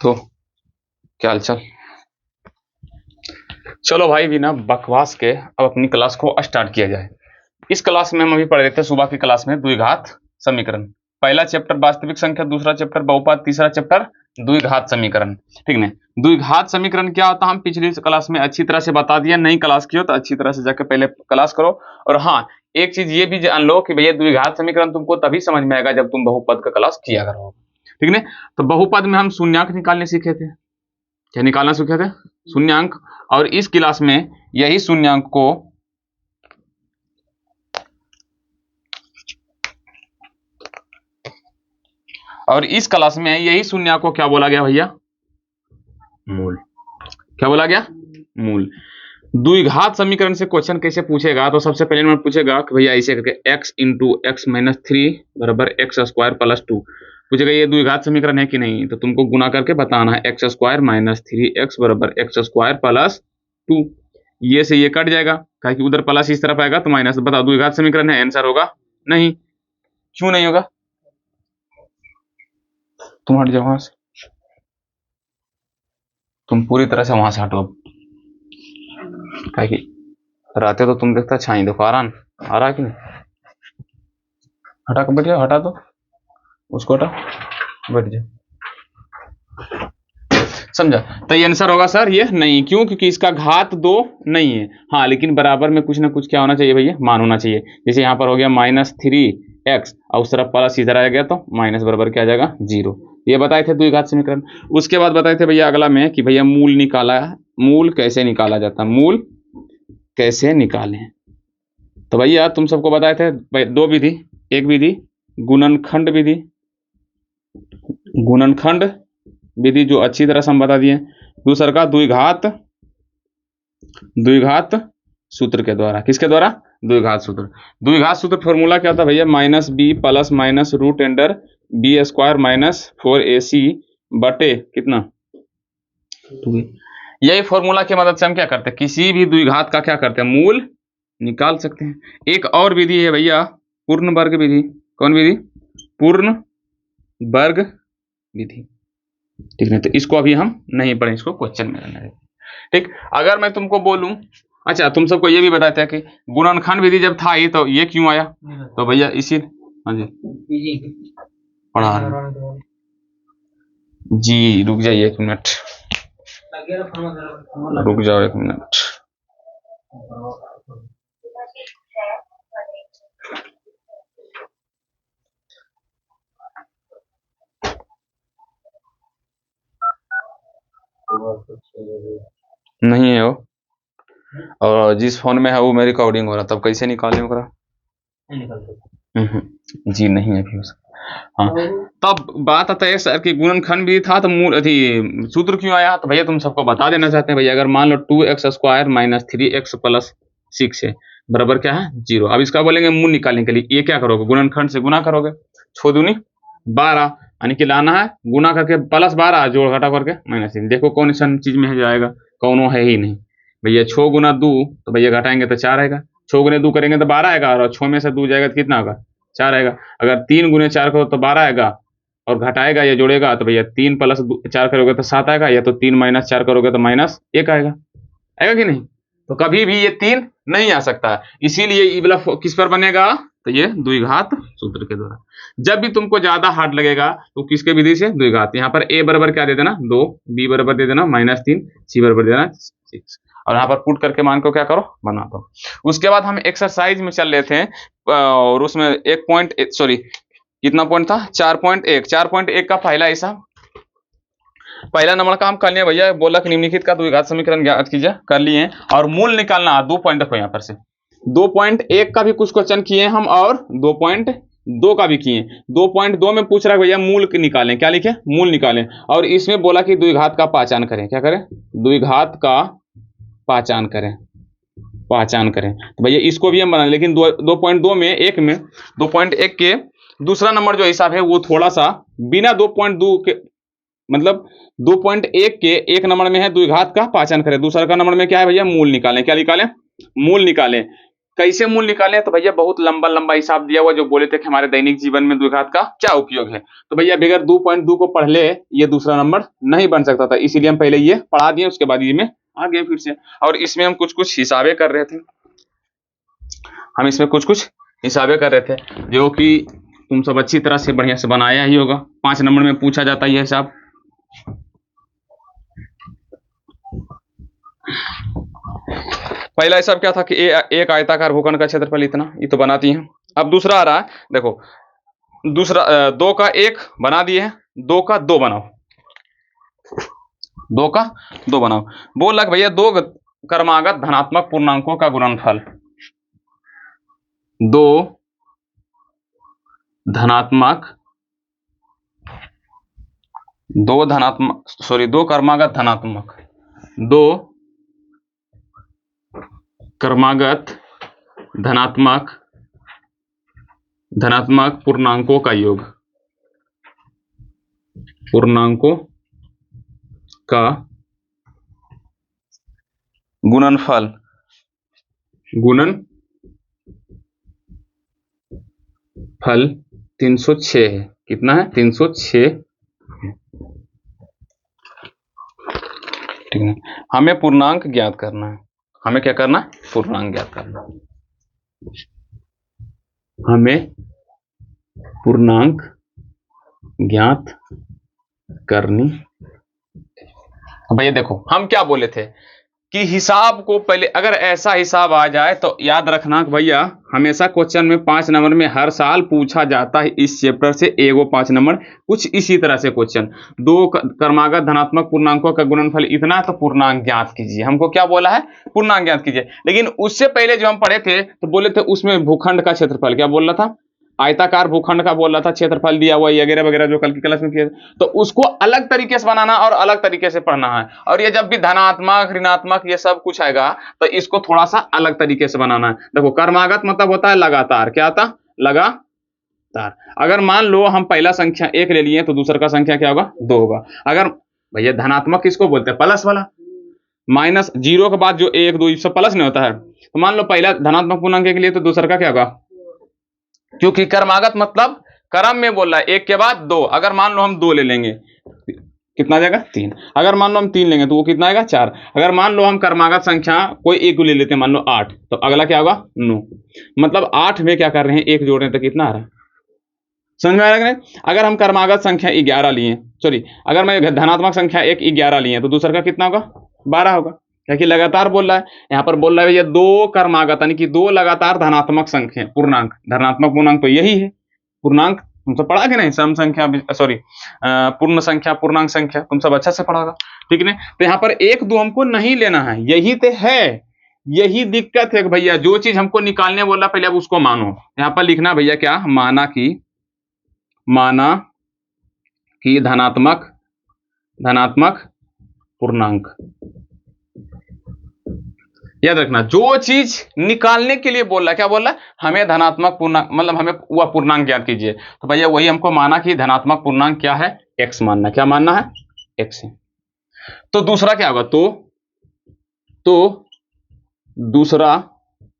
तो क्या हालचाल। चलो भाई बिना बकवास के अब अपनी क्लास को स्टार्ट किया जाए। इस क्लास में हम अभी पढ़ रहे थे सुबह की क्लास में द्विघात समीकरण। पहला चैप्टर वास्तविक संख्या, दूसरा चैप्टर बहुपद, तीसरा चैप्टर द्विघात समीकरण। ठीक है। द्विघात समीकरण क्या होता है हम पिछली क्लास में अच्छी तरह से बता दिया। नई क्लास की हो तो अच्छी तरह से जाकर पहले क्लास करो। और हाँ, एक चीज ये भी जान लो कि भैया द्विघात समीकरण तुमको तभी समझ में आएगा जब तुम बहुपद का क्लास किया करो। ठीक है। तो बहुपद में हम शून्यंक निकालने सीखे थे। क्या निकालना सीखे थे? शून्यंक। और इस क्लास में यही शून्यंक को क्या बोला गया भैया? मूल। क्या बोला गया? मूल। द्विघात समीकरण से क्वेश्चन कैसे पूछेगा? तो सबसे पहले मैं पूछेगा कि भैया ऐसे करके x into x minus three बराबर एक्स स्क्वायर प्लस टू पूछेगा ये द्विघात समीकरण है कि नहीं। तो तुमको गुना करके बताना है x square minus three x बराबर एक्स स्क्वायर प्लस टू। ये से ये कट जाएगा कि उधर प्लस इस तरफ आएगा तो माइनस। बताओ द्विघात समीकरण है? आंसर होगा नहीं। क्यों नहीं होगा? तुम हट जाओ वहां से, तुम पूरी तरह से वहां से हटो। कि रहते तो तुम देखता छाई देखो आ रहा कि नहीं? हटा कर बैठ जाओ, हटा दो उसको, हटा बैठ जाओ। समझा? तो ये आंसर होगा सर ये नहीं। क्यों? क्योंकि इसका घात दो नहीं है। हाँ लेकिन बराबर में कुछ ना कुछ क्या होना चाहिए भैया? मान होना चाहिए। जैसे यहाँ पर हो गया माइनस थ्री एक्स और उस तरफ प्लस इधर आ गया तो माइनस बराबर क्या आ जाएगा? जीरो। ये बताए थे द्विघात समीकरण। उसके बाद बताए थे भैया अगला में कि भैया मूल निकाला, मूल कैसे निकाला जाता है, मूल कैसे निकालें। तो भैया तुम सबको बताए थे दो विधि। एक विधि गुणनखंड विधि, गुणनखंड विधि जो अच्छी तरह से हम बता दिए। दूसरा का द्विघात, द्विघात सूत्र के द्वारा। किसके द्वारा? द्विघात सूत्र। द्विघात सूत्र फॉर्मूला क्या था भैया? Minus b plus minus root under b square minus four a c बटे कितना? यही फॉर्मूला की मदद से हम क्या करते हैं? किसी भी द्विघात का क्या करते हैं? मूल निकाल सकते हैं। एक और विधि है भैया पूर्ण वर्ग विधि। कौन विधि? पूर्ण वर्ग विधि। ठीक है। तो इसको अभी हम नहीं पढ़े, इसको क्वेश्चन में रहने दें। ठीक। अगर मैं तुमको बोलूं, अच्छा तुम सबको ये भी बताते हैं कि गुणनखंड विधि जब था ये तो ये क्यों आया? तो भैया इसी, हाँ जी पढ़ा जी। रुक जाइए एक मिनट, रुक जाओ एक मिनट। नहीं है वो, और जिस फोन में है वो में रिकॉर्डिंग हो रहा, तब कैसे निकाले ओकरा? जी नहीं है अभी उसका। हाँ तब बात आता है सर कि गुणनखंड भी था तो मूल अथी सूत्र क्यों आया? तो भैया तुम सबको बता देना चाहते हैं भैया अगर मान लो two x square minus three x plus six है बराबर क्या है? जीरो। अब इसका बोलेंगे मूल निकालने के लिए ये क्या करोगे? गुणनखंड से गुना करोगे। छो दूनी 12 यानी कि लाना है गुना करके प्लस 12 जोड़ घटा करके माइनस 3। देखो कौन सा चीज में जाएगा? कौनो है ही नहीं भैया। 6 गुना 2 तो भैया घटाएंगे तो 4 आएगा। 6 गुने 2 करेंगे तो 12 आएगा और 6 में से 2 जाएगा तो कितना होगा? 4 आएगा। अगर 3 गुने 4 करो तो 12 आएगा और घटाएगा या जोड़ेगा तो भैया 3 प्लस 4 करोगे तो 7 आएगा, या तो 3 माइनस 4 करोगे तो माइनस 1 आएगा। आएगा कि नहीं? तो कभी भी ये 3 नहीं आ सकता, इसीलिए ये वाला किस पर बनेगा? तो ये द्विघात सूत्र के द्वारा। जब भी तुमको ज्यादा हार्ड लगेगा तो किसके विधि से? द्विघात। यहाँ पर a बराबर क्या दे देना? 2, b बराबर दे देना माइनस 3, c बराबर दे देना 6 और यहाँ पर पुट करके मान को क्या करो? बना दो। उसके बाद हम एक्सरसाइज में चल रहे थे और उसमें एक पॉइंट सॉरी कितना पॉइंट था? 4.1। 4.1 का पहला हिसाब, पहला नंबर का हम कर लिए भैया। बोला कि निम्नलिखित का द्विघात समीकरण ज्ञात कीजिए, कर लिए। और मूल निकालना 2 पॉइंट देखो यहाँ पर से 2.1 का भी कुछ क्वेश्चन किए हम और 2.2 का भी किए। 2.2 में पूछ रहा है भैया मूल निकालें। क्या लिखे? मूल निकालें। और इसमें बोला कि द्विघात का पहचान करें। क्या करें? द्विघात का पहचान करें, पहचान करें। तो भैया इसको भी हम बना, लेकिन 2.2 में 1 में 2.1 के दूसरा नंबर जो हिसाब है वो थोड़ा सा बिना 2.2 के मतलब 2.1 के एक नंबर में है द्विघात का पहचान करें, दूसरा का नंबर में क्या है भैया? मूल निकालें। क्या निकालें? मूल निकालें। कैसे मूल निकाले? तो भैया बहुत लंबा लंबा हिसाब दिया हुआ, जो बोले थे कि हमारे दैनिक जीवन में द्विघात का क्या उपयोग है। तो भैया बगैर 2.2 को पढ़ ले ये दूसरा नंबर नहीं बन सकता था, इसीलिए हम पहले ये पढ़ा दिए, उसके बाद ये में आ गए फिर से। और इसमें हम कुछ कुछ हिसाबे कर रहे थे, हम इसमें कुछ कुछ हिसाबे कर रहे थे, जो कि तुम सब अच्छी तरह से बढ़िया से बनाया ही होगा। 5 नंबर में पूछा जाता है यह हिसाब। पहला हिसाब क्या था कि एक आयताकार भूखंड का क्षेत्रफल इतना, ये तो बनाती हैं। अब दूसरा आ रहा है, देखो दूसरा 2 का 1 बना दिए हैं, 2 का 2 बनाओ, 2 का 2 बनाओ। बोल लग भैया 2 क्रमागत धनात्मक पूर्णांकों का गुणनफल, 2 क्रमागत धनात्मक, 2 क्रमागत धनात्मक पूर्णांकों का योग, पूर्णांकों का गुणनफल, गुणनफल 306 है। कितना है? 306। ठीक है, हमें पूर्णांक ज्ञात करना है। हमें क्या करना है? पूर्णांक ज्ञात करना है। हमें पूर्णांक ज्ञात करनी। भैया देखो हम क्या बोले थे कि हिसाब को पहले, अगर ऐसा हिसाब आ जाए तो याद रखना कि भैया हमेशा क्वेश्चन में 5 नंबर में हर साल पूछा जाता है इस चैप्टर से एगो 5 नंबर कुछ इसी तरह से क्वेश्चन। 2 क्रमागत धनात्मक पूर्णांकों का गुणनफल इतना, तो पूर्णांक ज्ञात कीजिए। हमको क्या बोला है? पूर्णांक ज्ञात कीजिए। लेकिन उससे पहले जो हम पढ़े थे तो बोले थे उसमें भूखंड का क्षेत्रफल क्या बोल रहा था? आयताकार भूखंड का बोल रहा था, क्षेत्रफल दिया हुआ वगैरह वगैरह जो कल की क्लास में किए, तो उसको अलग तरीके से बनाना और अलग तरीके से पढ़ना है। और ये जब भी धनात्मक ऋणात्मक ये सब कुछ आएगा तो इसको थोड़ा सा अलग तरीके से बनाना है। देखो क्रमागत मतलब होता है लगातार, क्या आता? लगातार। अगर मान लो हम पहला संख्या 1 ले लिए तो दूसरा का संख्या क्या होगा? 2 होगा। अगर भैया धनात्मक किसको बोलते हैं? प्लस वाला। माइनस 0 के बाद जो 1 2 सब प्लस नहीं होता है, तो मान लो पहला धनात्मक पूर्णांक के लिए तो दूसरा का क्या होगा? क्योंकि क्रमागत मतलब क्रम में बोल रहा है, 1 के बाद 2। अगर मान लो हम 2 ले लेंगे, कितना आ जाएगा? 3। अगर मान लो हम 3 लेंगे तो वो कितना आएगा? 4। अगर मान लो हम क्रमागत संख्या कोई एक ले लेते हैं, मान लो 8, तो अगला क्या होगा? 9। मतलब 8 में क्या कर रहे हैं? 1 जोड़ रहे हैं, तो कितना आ रहा है? समझ में आ रहा है? अगर हम क्रमागत संख्या 11 लिए, सॉरी अगर मैं धनात्मक संख्या 11 लिए तो दूसरा का कितना होगा? 12 होगा, क्योंकि लगातार बोल रहा है। यहाँ पर बोल रहा है भैया 2 क्रमागत, यानी कि 2 लगातार धनात्मक संख्या पूर्णांक। धनात्मक पूर्णांक तो यही है। पूर्णांक तुम सब पढ़ा के नहीं? सम संख्या, सॉरी पूर्ण संख्या, पूर्णांक संख्या तुम सब अच्छा से पढ़ागा, ठीक है। तो यहाँ पर 1 2 हमको नहीं लेना है, यही तो है, यही दिक्कत है भैया। जो चीज हमको निकालने बोला पहले अब उसको मानो। यहाँ पर लिखना भैया क्या? माना कि धनात्मक पूर्णांक। याद रखना, जो चीज निकालने के लिए बोल रहा है, क्या बोल रहा है? हमें धनात्मक पूर्णांक, मतलब हमें वह पूर्णांक ज्ञात कीजिए। तो भैया वही हमको माना कि धनात्मक पूर्णांक क्या है? x मानना। क्या मानना है? x है। तो दूसरा क्या होगा? तो दूसरा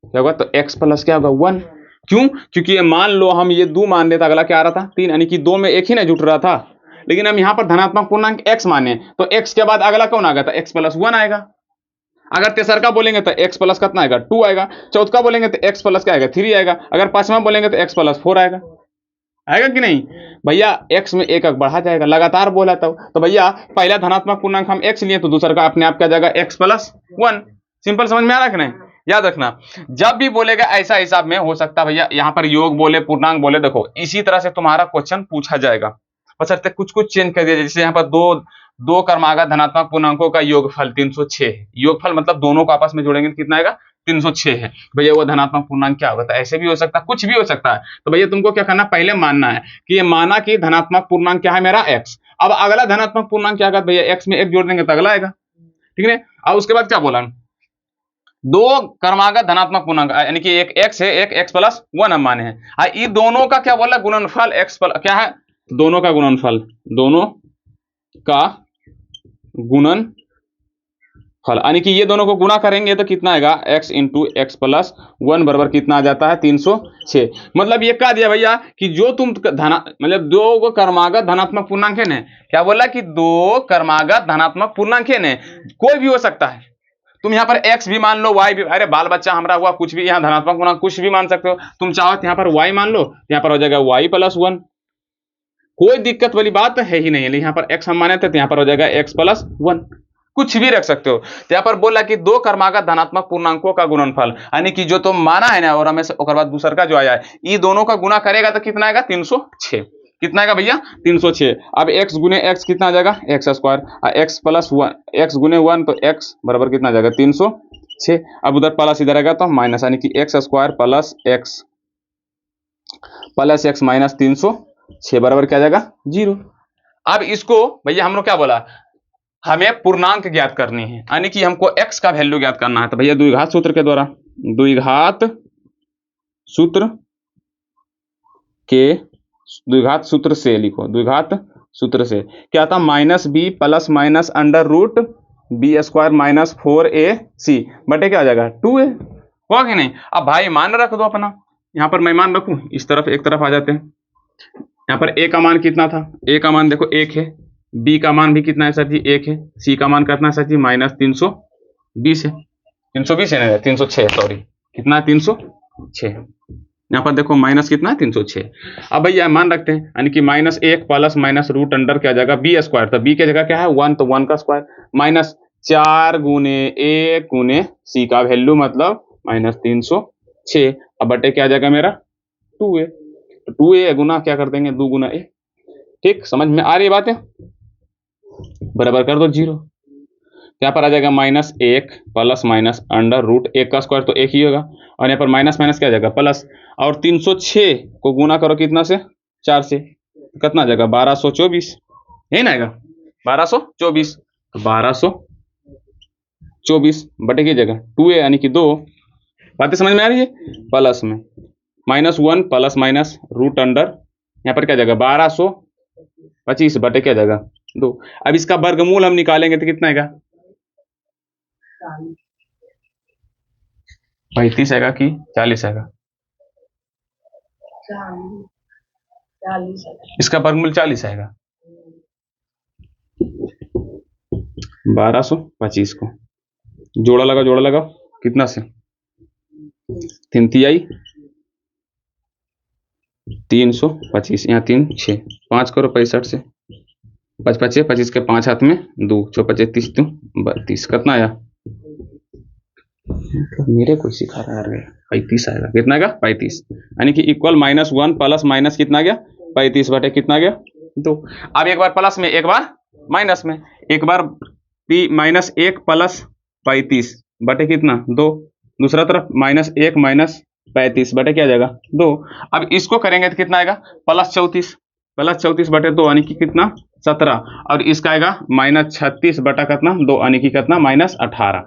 क्या होगा? तो x प्लस क्या होगा? 1। क्यों? क्योंकि ये मान लो हम ये 2 मान लेते, अगला क्या आ रहा था? 3, यानी कि 2 में 1 ही ना जुट रहा था। लेकिन हम यहाँ पर धनात्मक पूर्णांक x माने, तो x के बाद अगला कौन आ गया था? x प्लस 1 आएगा। अगर तेसर का बोलेंगे तो x प्लस कितना आएगा? 2 आएगा। चौथ का बोलेंगे तो x प्लस क्या आएगा? 3 आएगा। अगर पांचवा बोलेंगे तो x प्लस 4 आएगा। आएगा कि नहीं भैया? x में 1 बढ़ा जाएगा, लगातार बोला तो भैया पहला धनात्मक पूर्णांक हम x लिए तो दूसरा का अपने आप क्या जाएगा? x plus 1। सिंपल, समझ में आ रहा कि नहीं? याद रखना, जब भी बोलेगा ऐसा हिसाब में हो सकता है भैया यहाँ पर योग बोले, पूर्णांक बोले, देखो इसी तरह से तुम्हारा क्वेश्चन पूछा जाएगा। बशर्ते कुछ कुछ चेंज कर दिया, जैसे यहाँ पर दो क्रमागत धनात्मक पूर्णांकों का योगफल 306 है। योगफल मतलब दोनों को आपस में जोड़ेंगे तो कितना आएगा? 306 है। भैया वो धनात्मक पूर्णांक क्या होगा? तो ऐसे भी हो सकता है, कुछ भी हो सकता है। तो भैया तुमको क्या करना? पहले मानना है कि ये माना कि धनात्मक पूर्णांक क्या है? मेरा x। अब अगला धनात्मक पूर्णांक क्या होगा? भैया x में 1 जोड़ देंगे तो अगला आएगा, ठीक है। अब उसके बाद क्या बोला? 2 क्रमागत धनात्मक पूर्णांक, यानी कि एक x है, एक x प्लस 1 हम माने हैं। ये दोनों का क्या बोला? गुणनफल x क्या है? दोनों का गुणनफल, दोनों का गुणनफल फल, यानी कि ये दोनों को गुणा करेंगे तो कितना आएगा, x इंटू एक्स प्लस 1 बराबर कितना आ जाता है 306। मतलब ये कह दिया भैया कि जो तुम मतलब दो को क्रमागत धनात्मक पूर्णांक है, क्या बोला कि दो क्रमागत धनात्मक पूर्णांक है, कोई भी हो सकता है। तुम यहाँ पर x भी मान लो, y भी, अरे बाल बच्चा हमारा हुआ कुछ भी, यहाँ धनात्मक पूर्णांक कुछ भी मान सकते हो। तुम चाहो तो यहाँ पर y मान लो, यहाँ पर हो जाएगा y प्लस 1, कोई दिक्कत वाली बात है ही नहीं है। यहाँ पर x हम माने थे तो यहाँ पर हो जाएगा x प्लस 1, कुछ भी रख सकते हो। तो यहाँ पर बोला कि दो क्रमागत धनात्मक पूर्णांकों का गुणनफल, यानी कि जो तुम माना है ना और हमें और बाद दूसर का जो आया है, ये दोनों का गुणा करेगा तो कितना आएगा 306। कितना आएगा भैया 306। अब x गुने x कितना आ जाएगा x square, x plus 1, x गुने 1 तो x बराबर कितना आ जाएगा 306। अब उधर प्लस इधर आएगा तो माइनस, यानी कि x square plus x minus 306 बराबर क्या आ जाएगा 0। अब इसको भैया हम लोग क्या बोला, हमें पूर्णांक ज्ञात करनी है, यानी कि हमको x का वैल्यू ज्ञात करना है। तो भैया द्विघात सूत्र के द्वारा, द्विघात सूत्र से लिखो, द्विघात सूत्र से क्या था, minus b plus minus under root b square minus 4ac बटे क्या आ जाएगा 2a, हुआ कि नहीं। अब भाई मान रख दो अपना, यहाँ पर मैं मान रखूं, इस तरफ एक तरफ आ जाते हैं। यहाँ पर a का मान कितना था, a का मान देखो 1 है, b का मान भी कितना है सर जी 1 है, c का मान कितना है सर जी माइनस 320 है, 320 है ना 306 सॉरी, कितना है 306। यहाँ पर देखो माइनस कितना है 306। अब भैया मान रखते हैं, यानी कि minus 1 plus minus root under क्या जाएगा बी स्क्वायर, तो बी की जगह क्या है 1, तो 1 का स्क्वायर माइनस 4 गुने 1 गुने सी का वैल्यू मतलब माइनस 306। अब बटे क्या आ जाएगा मेरा 2a, 2a गुना क्या कर देंगे 2 गुना a। ठीक, समझ में आ रही बात है, बराबर कर दो 0। यहाँ पर आ जाएगा minus 1 plus minus under root 1 का स्क्वायर तो 1 ही होगा, और यहाँ पर माइनस माइनस क्या आ जाएगा प्लस, और 306 को गुना करो कितना से 4 से, कितना आ जाएगा 1224, यही ना आएगा 1224, तो 1224 बटे की जगह 2a यानी कि 2, बातें समझ में आ रही है। प्लस में minus 1 plus minus root under यहाँ पर क्या जाएगा 1225 बटे क्या जाएगा 2। अब इसका वर्गमूल हम निकालेंगे तो कितना आएगा 35 आएगा कि 40 आएगा, 40। इसका वर्गमूल 40 आएगा। 1225 को जोड़ा लगाओ कितना से 3 तिहाई 325, यहाँ 3 6 5 करो 65 से 5 5 25 के 5 हाथ में 2 6 25 30 32, कितना आया मेरे को सिखा रहा है 35 आएगा, कितना आएगा 35, यानी कि इक्वल माइनस 1 प्लस माइनस कितना गया 35 बटे कितना गया 2। अब एक बार प्लस में एक बार माइनस में, एक बार माइनस 1 प्लस 35 बटे कितना 2, दूसरा तरफ माइनस 1 माइनस 35 बटे क्या जाएगा 2। अब इसको करेंगे तो कितना आएगा प्लस 34 बटे 2 यानी कि कितना 17, और इसका आएगा माइनस 36 बटा कितना 2 यानी कि कितना माइनस 18।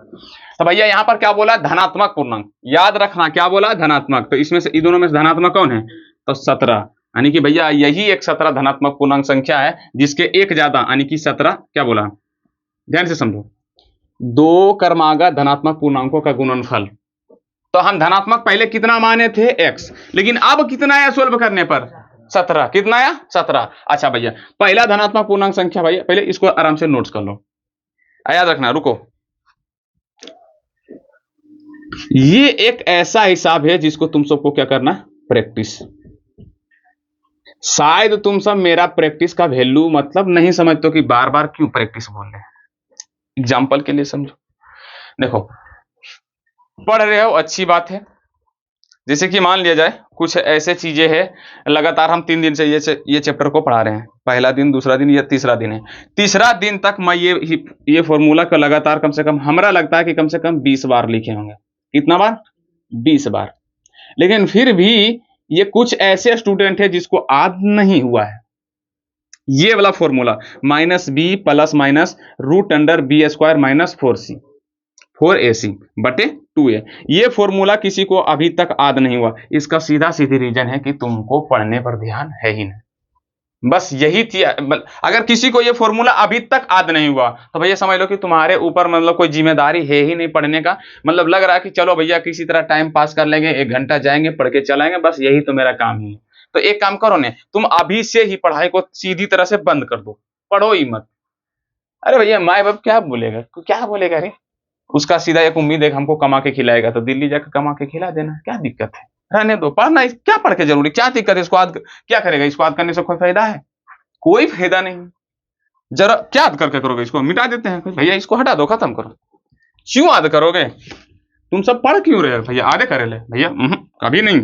तो भैया यहाँ पर क्या बोला धनात्मक पूर्णांक, याद रखना क्या बोला धनात्मक, तो इसमें से इन दोनों में से धनात्मक कौन है तो 17, यानी कि भैया यही एक 17 धनात्मक पूर्णांक संख्या है जिसके एक ज्यादा, यानी कि 17 क्या बोला ध्यान से समझो, दो क्रमागत धनात्मक पूर्णांकों का गुणनफल। तो हम धनात्मक पहले कितना माने थे x, लेकिन अब कितना आया सोल्व करने पर 17, कितना आया 17। अच्छा भैया पहला धनात्मक पूर्णांक संख्या, भैया पहले इसको आराम से नोट्स कर लो, याद रखना, रुको, ये एक ऐसा हिसाब है जिसको तुम सबको क्या करना प्रैक्टिस। शायद तुम सब मेरा प्रैक्टिस का वैल्यू मतलब नहीं समझते कि बार बार क्यों प्रैक्टिस बोल रहे हैं, एग्जाम्पल के लिए समझो। देखो पढ़ रहे हो अच्छी बात है, जैसे कि मान लिया जाए कुछ ऐसे चीजें हैं, लगातार हम 3 दिन से ये चैप्टर को पढ़ा रहे हैं, पहला दिन दूसरा दिन या तीसरा दिन है, तीसरा दिन तक मैं ये फॉर्मूला का लगातार कम से कम हमरा लगता है कि कम से कम 20 बार लिखे होंगे। कितना बार 20 बार। लेकिन फिर भी ये कुछ ऐसे स्टूडेंट है जिसको याद नहीं हुआ है ये वाला formula minus b plus minus root under b square minus 4ac बटे 2a, ये फॉर्मूला किसी को अभी तक याद नहीं हुआ। इसका सीधा सीधी रीजन है कि तुमको पढ़ने पर ध्यान है ही नहीं। बस यही थी। अगर किसी को ये फॉर्मूला अभी तक याद नहीं हुआ तो भैया समझ लो कि तुम्हारे ऊपर मतलब कोई जिम्मेदारी है ही नहीं पढ़ने का। मतलब लग रहा है कि चलो भैया किसी तरह टाइम पास कर लेंगे, 1 घंटा जाएंगे पढ़ के चलाएंगे, बस यही तो मेरा काम ही है। तो एक काम करो ने, तुम अभी से ही पढ़ाई को सीधी तरह से बंद कर दो, पढ़ो ही मत। अरे भैया माए बाप क्या बोलेगा, क्या बोलेगा रे, उसका सीधा एक उम्मीद है कि हमको कमा के खिलाएगा, तो दिल्ली जाकर कमा के खिला देना, क्या दिक्कत है, रहने दो। पढ़ना क्या पढ़ के जरूरी, क्या दिक्कत है, इसको याद क्या करेगा, इसको याद करने से कोई फायदा है, कोई फायदा नहीं। जरा क्या याद करके करोगे, इसको मिटा देते हैं भैया, इसको हटा दो, खत्म करो। क्यों याद करोगे, तुम सब पढ़ क्यों रहे हो भैया, आधे करे ले भैया, कभी नहीं।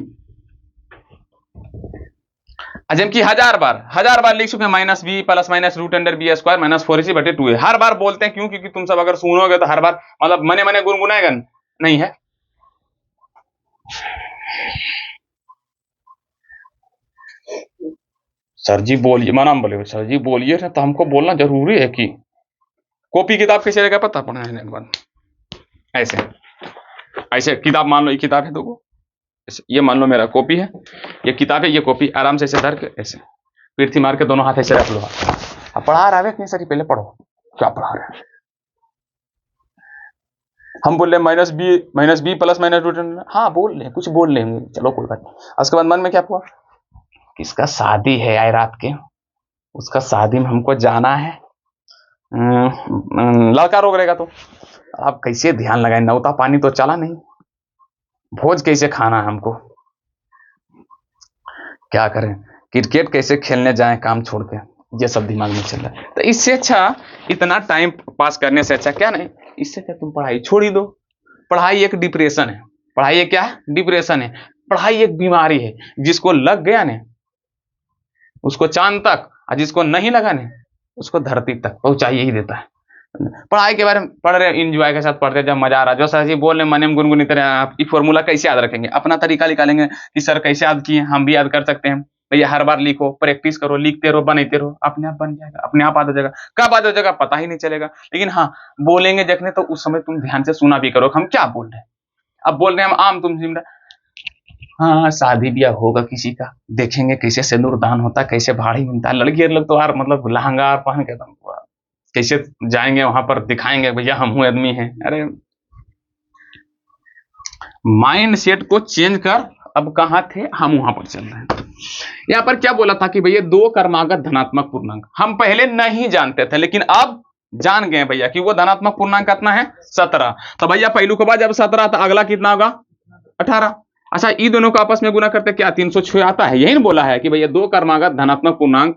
जब कि 1000 बार लिख चुके minus b plus minus root under b square minus 4ac/2 है, हर बार बोलते हैं। क्यों, क्योंकि तुम सब अगर सुनोगे तो हर बार मतलब मने मने गुनगुनाएगा नहीं है। सर जी बोलिए, माना बोले सर जी बोलिए, तो हमको बोलना जरूरी है कि कॉपी किताब कैसे रहेगा पता पढ़ने के बाद। ऐसे ऐसे किताब मान लो, ये किताब है दो, ये मान लो मेरा कॉपी है, ये किताब है, ये कॉपी, आराम से ऐसे धर के ऐसे पीठी मार के दोनों हाथ ऐसे रख लो। अब पढ़ा रहा है नहीं सर, पहले पढ़ो क्या पढ़ा रहे हैं। हम बोल रहे minus b plus minus root, हाँ बोल रहे कुछ बोल रहे, चलो कोई बात नहीं। उसके बाद मन में क्या हुआ, किसका शादी है यार रात के, उसका शादी में हमको जाना है, लड़का रोक रहेगा तो आप कैसे ध्यान लगाए, नौता पानी तो चला नहीं, भोज कैसे खाना है हमको, क्या करें, क्रिकेट कैसे खेलने जाएं काम छोड़ के, ये सब दिमाग में चल रहा है। तो इससे अच्छा, इतना टाइम पास करने से अच्छा क्या नहीं, इससे क्या तुम पढ़ाई छोड़ ही दो। पढ़ाई एक डिप्रेशन है, पढ़ाई एक क्या है, डिप्रेशन है। पढ़ाई एक बीमारी है, जिसको लग गया ने उसको चांद तक, और जिसको नहीं लगा ने उसको धरती तक पहुंचाई ही देता है। पढ़ाई के बारे में पढ़ रहे, इंजॉय के साथ पढ़ते, जब मजा आ रहा है, जो सर जी बोल रहे मन में गुनगुनी तरह, आप ये फॉर्मूला कैसे याद रखेंगे, अपना तरीका निकालेंगे कि सर कैसे याद किए, हम भी याद कर सकते हैं। भैया हर बार लिखो, प्रैक्टिस करो, लिखते रहो, बनाते रहो, अपने आप बन जाएगा, अपने आप आ जाएगा। कब आ जाएगा पता ही नहीं चलेगा। लेकिन हाँ, बोलेंगे देखने तो उस समय तुम ध्यान से सुना भी करो हम क्या बोल रहे हैं। अब बोल रहे हैं हम आम, तुम जिम्मेदार, हाँ शादी ब्याह होगा किसी का, देखेंगे कैसे सिंदूर दान होता है, कैसे भाड़ी मिलता है, लड़की लोग तो यार मतलब लहंगा पहन के एकदम कैसे जाएंगे वहां पर, दिखाएंगे भैया हम हूं आदमी हैं। अरे माइंड सेट को चेंज कर, अब कहां थे हम, वहां पर चल रहे हैं। यहां पर क्या बोला था कि भैया 2 क्रमागत धनात्मक पूर्णांक हम पहले नहीं जानते थे, लेकिन अब जान गए भैया कि वो धनात्मक पूर्णांक कितना है, 17। तो भैया पहलू के बाद जब 17 तो अगला कितना होगा, 18। अच्छा ये दोनों को आपस में गुना करते क्या 306 आता है, यही ना बोला है कि भैया 2 क्रमागत धनात्मक पूर्णांक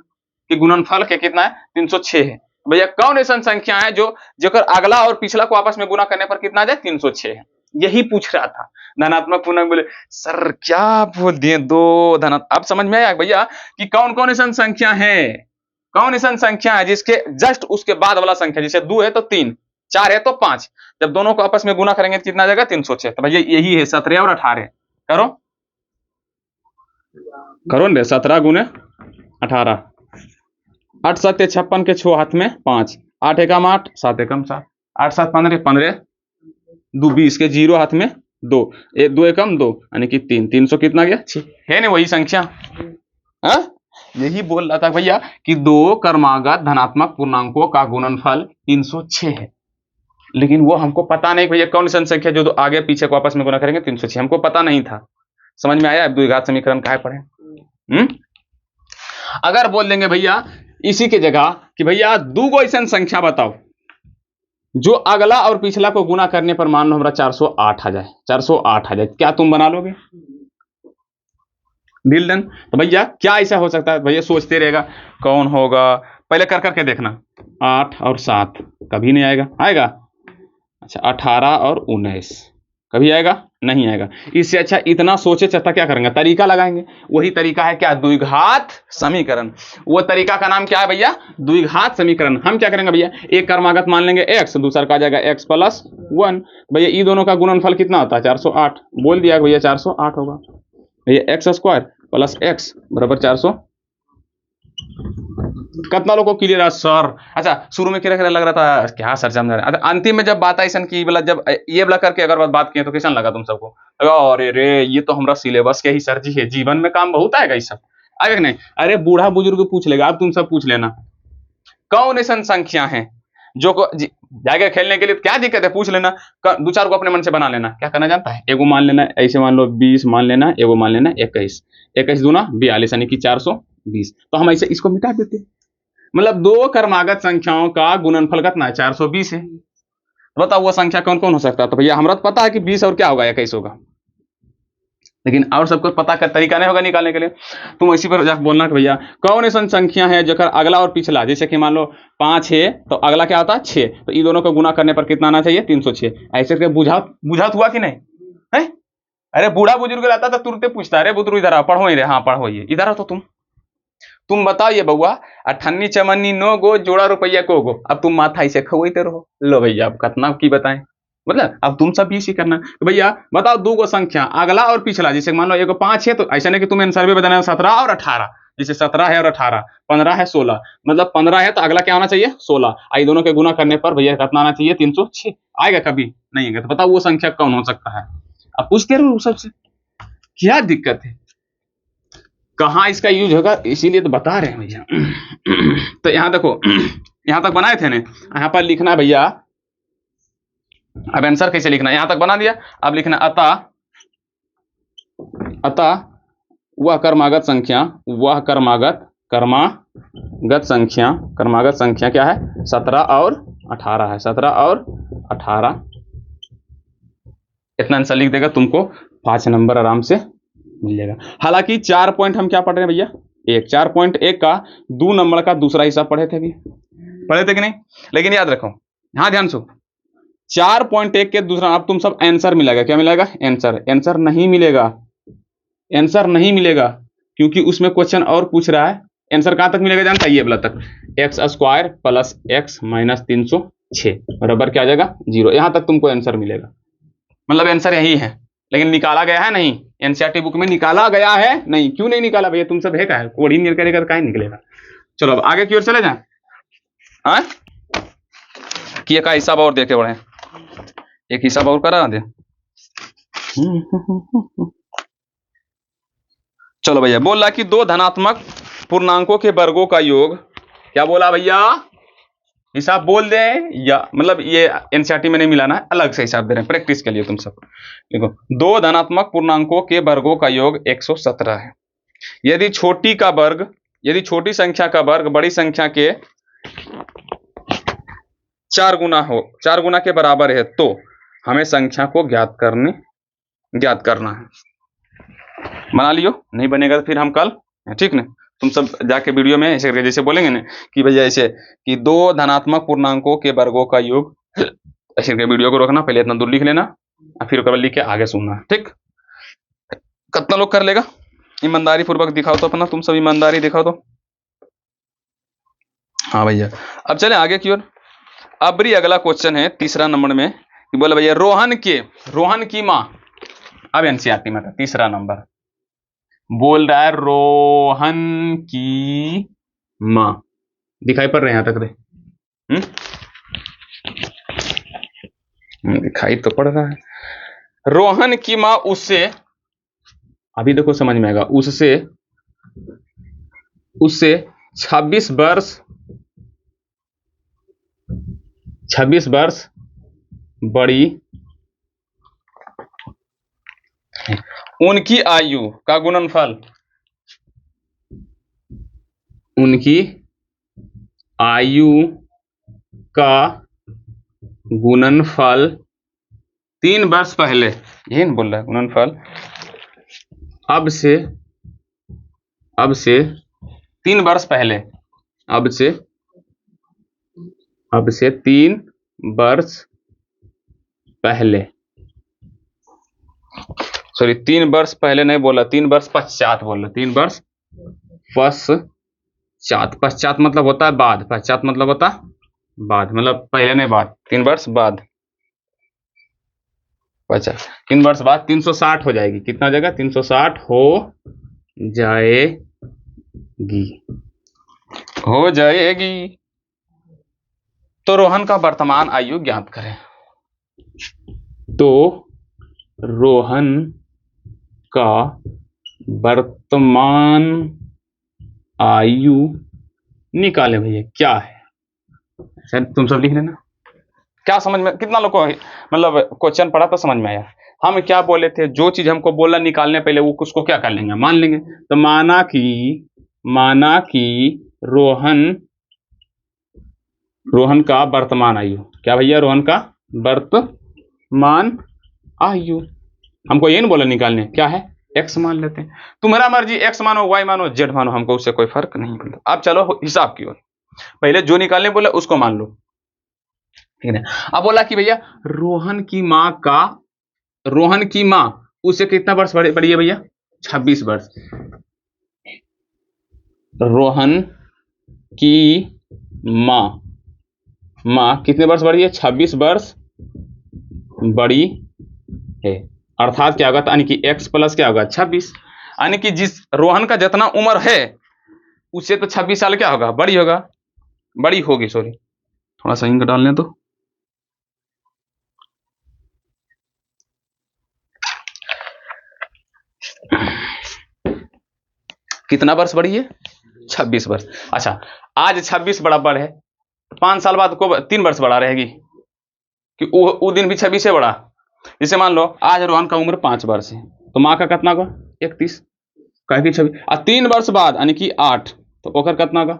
के गुणनफल के कितना है, 306 है। भैया कौन ऐसा संख्या है जो जेकर अगला और पिछला को आपस में गुना करने पर कितना आ जाए, 306 है, यही पूछ रहा था। धनात्मक पूर्णांक बोले सर क्या बोल दिए, 2 धनात्मक। अब समझ में आया भैया कि कौन कौन ऐसा संख्या है, कौन ऐसा संख्या है जिसके जस्ट उसके बाद वाला संख्या, जैसे 2 है तो 3, 4 है तो 5, जब दोनों को आपस में गुना करेंगे तो कितना आ जाएगा, 306। तो भैया यही है 17 और 18। करो करो न, 17 गुने 18, 8 7 56 के 6 हाथ में 5, 8 एकम 8, 7 एकम 7, 8 7 15, 15 2 20 के 0 हाथ में 2, 2 एकम 2 यानी कि 3, 300 कितना गया 6, है ना वही संख्या। हाँ यही बोल रहा था भैया कि 2 क्रमागत धनात्मक पूर्णांकों का गुणनफल 306 है, लेकिन वो हमको पता नहीं भैया कौन सी संख्या जो आगे पीछे को आपस में गुना करेंगे 306, हमको पता नहीं था। समझ में आया, द्विघात समीकरण काहे पढ़े। अगर बोल देंगे भैया इसी के जगह कि भैया 2 ऐसा संख्या बताओ जो अगला और पिछला को गुना करने पर मान लो हमारा 408 आ जाए, 408 आ जाए, क्या तुम बना लोगे, डील डन। तो भैया क्या ऐसा हो सकता है, भैया सोचते रहेगा कौन होगा, पहले कर करके देखना, 8 और 7 कभी नहीं आएगा, आएगा। अच्छा 18 और 19 कभी आएगा, नहीं आएगा। इससे अच्छा इतना सोचे चलता क्या करेंगे, तरीका लगाएंगे। वही तरीका है क्या, द्विघात समीकरण। वो तरीका का नाम क्या है भैया, द्विघात समीकरण। हम क्या करेंगे भैया, एक क्रमागत मान लेंगे x, दूसरा का आ जाएगा x प्लस 1। भैया ये दोनों का गुणनफल कितना होता है, 408। बोल दिया भैया 408 होगा। भैया एक्स स्क्वायर प्लस एक्स बराबर 400। कितना लोगों को क्लियर है सर। अच्छा शुरू में क्या लग रहा था, क्या सर समझ रहे, अंतिम में जब बात आई सन की बोला, जब ये बोला करके अगर बात किए तो कैसा लगा तुम सबको, अरे रे ये तो हमारा सिलेबस के ही सर जी है, जीवन में काम बहुत आएगा ये सब। आगे कि नहीं? अरे बूढ़ा बुजुर्ग पूछ लेगा, अब तुम सब पूछ लेना। कौन ऐसा संख्या है जो को जाके खेलने के लिए क्या दिक्कत है, पूछ लेना। दो चार को अपने मन से बना लेना। क्या करना जानता है? एगो मान लेना, ऐसे मान लो 20 मान लेना, एगो मान लेना 21, 21 दूना 42 यानी कि 420। तो हम ऐसे इसको मिटा देते। मतलब दो क्रमागत संख्याओं का गुणनफल कितना है? 420 है। बताओ वो संख्या कौन कौन हो सकता है? तो भैया हमारा तो पता है कि 20 और क्या होगा, 21 होगा, लेकिन और सबको पता का तरीका नहीं होगा निकालने के लिए। तुम इसी पर जाकर बोलना कि भैया कौन ऐसा संख्या है जो अगला और पिछला, जैसे कि मान लो 5 है तो अगला क्या होता है 6, तो इन दोनों को गुना करने पर कितना आना चाहिए? 306। ऐसे करके बुझात हुआ कि नहीं है? अरे बूढ़ा बुजुर्ग रहता तो तुरंत पूछता, अरे बुजुर्ग इधर आओ, पढ़ो ही रे। हाँ पढ़ो, ये इधर आओ। तो तुम बताओ ये बउआ, 98 चमन्नी 9 गो जोड़ा रुपया को गो। अब तुम माथा ऐसे खवैते रहो। लो भैया अब कितना की बताएं, मतलब अब तुम सब भी इसी करना। तो भैया बताओ दो गो संख्या अगला और पिछला, जैसे मान लो एगो 5 है तो ऐसा नहीं कि तुम्हें आंसर भी बताना है 17 और 18, जैसे 17 है और 18, 15 है 16, मतलब 15 है तो अगला क्या होना चाहिए? 16। आई दोनों के गुना करने पर भैया कितना आना चाहिए? 306। आएगा कभी नहीं आएगा। तो बताओ वो संख्या कौन हो सकता है? अब पूछते रहो सबसे, क्या दिक्कत है? कहाँ इसका यूज होगा, इसीलिए तो बता रहे हैं भैया। तो यहाँ देखो, यहाँ तक बनाए थे ना, यहाँ पर लिखना है भैया। अब आंसर कैसे लिखना है? यहाँ तक बना दिया, अब लिखना अतः वह क्रमागत संख्या, वह क्रमागत संख्या क्या है? 17 और 18 है, 17 और 18। इतना आंसर लिख देगा, तुमको 5 नंबर आराम से मिल जाएगा। हालांकि 4 पॉइंट हम क्या पढ़ रहे हैं भैया? 4.1 का 2 नंबर का दूसरा हिस्सा पढ़े थे कि नहीं? लेकिन याद रखो, हाँ ध्यान सो, 4.1 के दूसरा, अब तुम सब आंसर मिलेगा। क्या मिलेगा? आंसर नहीं मिलेगा, आंसर नहीं मिलेगा, क्योंकि उसमें क्वेश्चन और पूछ रहा है। आंसर कहां तक मिलेगा जानता है? ये वाला तक, x² प्लस x माइनस 306 बराबर क्या आ जाएगा? 0। यहां तक तुमको आंसर मिलेगा, मतलब आंसर यही है। लेकिन निकाला गया है नहीं, एनसीईआरटी बुक में निकाला गया है नहीं। क्यों नहीं निकाला भैया? तुम सब है, का है कोड ही नहीं करेगा तो क्या निकलेगा। चलो अब आगे की ओर चले जाए। हाँ कि एक हिसाब और देखे बढ़े, एक हिसाब और करा दे। चलो भैया, बोला कि दो धनात्मक पूर्णांकों के वर्गों का योग, क्या बोला भैया? हिसाब बोल दे, या मतलब ये एनसीईआरटी में नहीं मिलाना है, अलग से हिसाब दे रहे हैं प्रैक्टिस के लिए तुम सब। देखो, दो धनात्मक पूर्णांकों के वर्गों का योग 117 है। यदि छोटी संख्या का वर्ग बड़ी संख्या के 4 गुना के बराबर है, तो हमें संख्या को ज्ञात करना है। बना लियो, नहीं बनेगा तो फिर हम कल, ठीक ना, तुम सब जाके वीडियो में ऐसे जैसे बोलेंगे ना कि भैया ऐसे कि दो धनात्मक पूर्णांकों के वर्गों का योग, ऐसे वीडियो को रोकना, पहले इतना दूर लिख लेना, फिर उसके बाद लिख के आगे सुनना। ठीक, कितना लोग कर लेगा? ईमानदारी पूर्वक दिखाओ तो अपना, तुम सब ईमानदारी दिखाओ तो। हाँ भैया, अब चले आगे की ओर। अब अगला क्वेश्चन है 3 नंबर में कि बोले भैया रोहन की माँ, अब एनसीईआरटी में था 3 नंबर, बोल रहा है रोहन की माँ, दिखाई पड़ रहे हैं यहां तक रे? दिखाई तो पड़ रहा है। रोहन की माँ उससे, अभी देखो समझ में आएगा, उससे 26 वर्ष बड़ी, उनकी आयु का गुणनफल, उनकी आयु का गुणनफल 3 वर्ष पहले, यही ना बोल रहा है गुणनफल, अब से 3 वर्ष पहले, अब से 3 वर्ष पहले, सॉरी 3 वर्ष पहले नहीं बोला, 3 वर्ष पश्चात बोल रहा, 3 वर्ष पश्चात मतलब होता है बाद, पश्चात मतलब होता बाद, मतलब पहले नहीं बाद, 3 वर्ष बाद, 3 वर्ष बाद 360 हो जाएगी। कितना हो जाएगा? 360 हो जाएगी। तो रोहन का वर्तमान आयु ज्ञात करें। तो रोहन का वर्तमान आयु निकाले भैया क्या है। सर तुम सब लिख लेना। क्या समझ में, कितना लोग को मतलब क्वेश्चन पढ़ा तो समझ में आया। हम क्या बोले थे, जो चीज हमको बोला निकालने पहले वो उसको क्या कर लेंगे, मान लेंगे। तो माना कि रोहन का वर्तमान आयु, क्या भैया, रोहन का वर्तमान आयु हमको ये नहीं बोला निकालने, क्या है, एक्स मान लेते हैं। तुम्हारा मर्जी, एक्स मानो, वाई मानो, जेड मानो, हमको उससे कोई फर्क नहीं पड़ता। अब चलो हिसाब की ओर, पहले जो निकालने बोला उसको मान लो, ठीक है। अब बोला कि भैया रोहन की माँ उससे कितना वर्ष बड़ी है भैया, 26 वर्ष। रोहन की माँ कितने वर्ष बड़ी है, 26 वर्ष बड़ी है। अर्थात क्या होगा, यानी कि x प्लस क्या होगा, 26। यानी कि जिस रोहन का जितना उम्र है उससे तो 26 साल क्या होगा, बड़ी होगी, सॉरी थोड़ा सा इंक डालने तो। कितना वर्ष बड़ी है, 26 वर्ष। अच्छा, आज 26 बराबर है, 5 साल बाद को 3 वर्ष बड़ा रहेगी कि वो दिन भी 26 से बड़ा। जैसे मान लो आज रोहन का उम्र 5 वर्ष है, तो माँ का कितना होगा, 31, कह की 26, और 3 वर्ष बाद यानी कि 8, तो ओकर कितना होगा,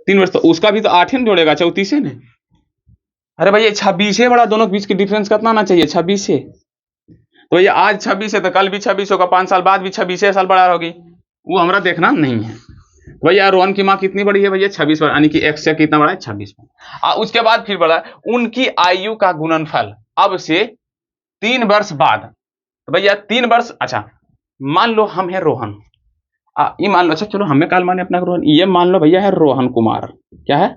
3 वर्ष, तो उसका भी तो 8 ही जोड़ेगा, 34 है ना। अरे भैया 26 है बड़ा, दोनों के बीच की डिफरेंस कितना आना चाहिए, 26 है। तो भैया आज 26 है तो कल भी 26 होगा, 5 साल बाद भी 26 साल बड़ा होगी, वो हमारा देखना नहीं है। तो भैया रोहन की माँ कितनी बड़ी है भैया, 26 वर्ष, यानी कि एक्स से कितना बड़ा है, 26। उसके बाद फिर बड़ा उनकी आयु का गुणनफल अब से 3 वर्ष बाद। तो भैया 3 वर्ष, अच्छा मान लो हम है रोहन, ये मान लो, अच्छा चलो हमें काल माने अपना रोहन, ये मान लो भैया है रोहन कुमार, क्या है,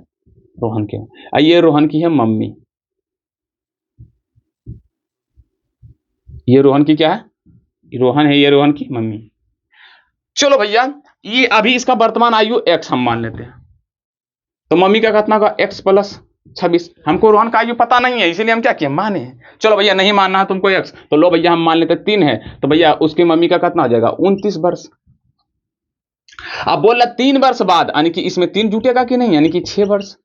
रोहन के, ये रोहन की है मम्मी, ये रोहन की क्या है, रोहन है, ये रोहन की मम्मी। चलो भैया ये अभी इसका वर्तमान आयु x हम मान लेते हैं, तो मम्मी का कितना होगा, x प्लस 26। हमको रोहन का आयु पता नहीं है, इसीलिए हम क्या किए, माने। चलो भैया नहीं मानना है तुमको x, तो लो भैया हम मान लेते 3 है, तो भैया उसकी मम्मी का कितना हो जाएगा, 29 वर्ष। अब बोल रहा 3 वर्ष बाद, यानी कि इसमें 3 जुटेगा कि नहीं, यानी कि 6 वर्ष,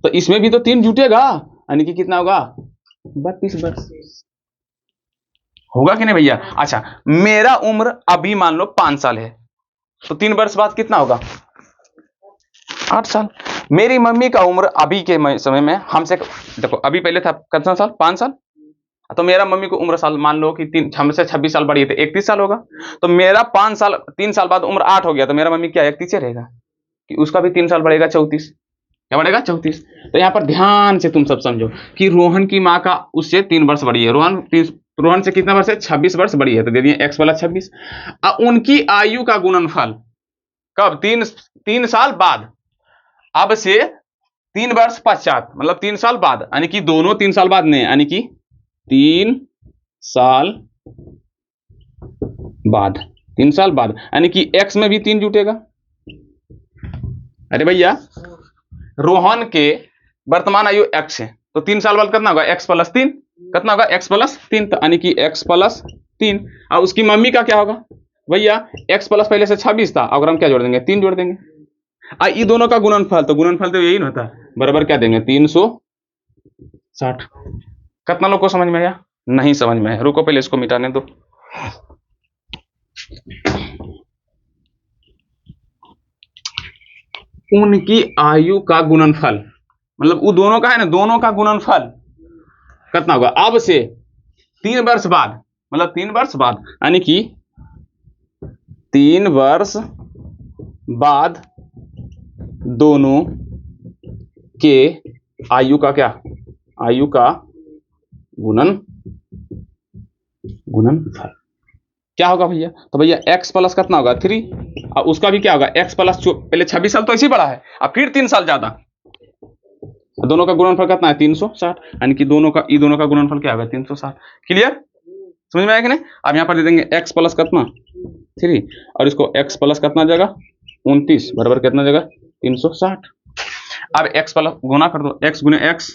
तो इसमें भी तो 3 जुटेगा, यानी कि कितना होगा, 32 वर्ष होगा कि नहीं भैया। अच्छा मेरा उम्र अभी मान लो 5 साल है, तो 3 वर्ष बाद कितना होगा, 8 साल। मेरी मम्मी का उम्र अभी के समय में हमसे, देखो अभी पहले था कितना साल, 5 साल, तो मेरा मम्मी को उम्र साल मान लो कि हमसे 26 साल बड़ी है, तो 31 साल होगा। तो मेरा 5 साल 3 साल बाद उम्र 8 हो गया, तो मेरा मम्मी क्या 31 रहेगा, कि उसका भी 3 साल बढ़ेगा, 34, क्या बढ़ेगा, 34। तो यहाँ पर ध्यान से तुम सब समझो कि रोहन की माँ का उससे 3 वर्ष बड़ी है, रोहन से कितना वर्ष है, 26 वर्ष बड़ी है, तो दे दिए x वाला 26। उनकी आयु का गुणनफल कब, 3 साल बाद, अब से 3 वर्ष पश्चात, मतलब 3 साल बाद, यानी कि दोनों 3 साल बाद नहीं, यानी कि 3 साल बाद, 3 साल बाद, यानी कि x में भी 3 जुटेगा। अरे भैया रोहन के वर्तमान आयु x है, तो 3 साल बाद कितना होगा, x प्लस 3, कितना होगा, x प्लस 3, तो यानी कि x प्लस 3। और उसकी मम्मी का क्या होगा भैया, x प्लस पहले से 26 था, अगर हम क्या जोड़ देंगे, 3 जोड़ देंगे। ये दोनों का गुणनफल, तो गुणनफल तो यही ना होता, बराबर क्या देंगे, 360। कितना लोग को समझ में आया, नहीं समझ में आया, रुको पहले इसको मिटाने दो। उनकी आयु का गुणनफल, मतलब वो दोनों का है ना, दोनों का गुणनफल कितना होगा, अब से 3 वर्ष बाद, मतलब 3 वर्ष बाद, यानी कि 3 वर्ष बाद दोनों के आयु का क्या, आयु का गुणनफल क्या होगा भैया, तो भैया x प्लस कितना होगा 3, और उसका भी क्या होगा x प्लस, पहले 26 साल तो ऐसे ही बड़ा है, और फिर 3 साल ज्यादा, दोनों का गुणनफल कितना है, 360, यानी कि दोनों का गुणनफल क्या होगा, 360। क्लियर, समझ में आया कि नहीं। अब यहाँ पर दे देंगे x प्लस कितना 3, और इसको x प्लस कितना जाएगा 29, बराबर कितना जाएगा 360। अब x प्लस गुना कर दो, x गुने x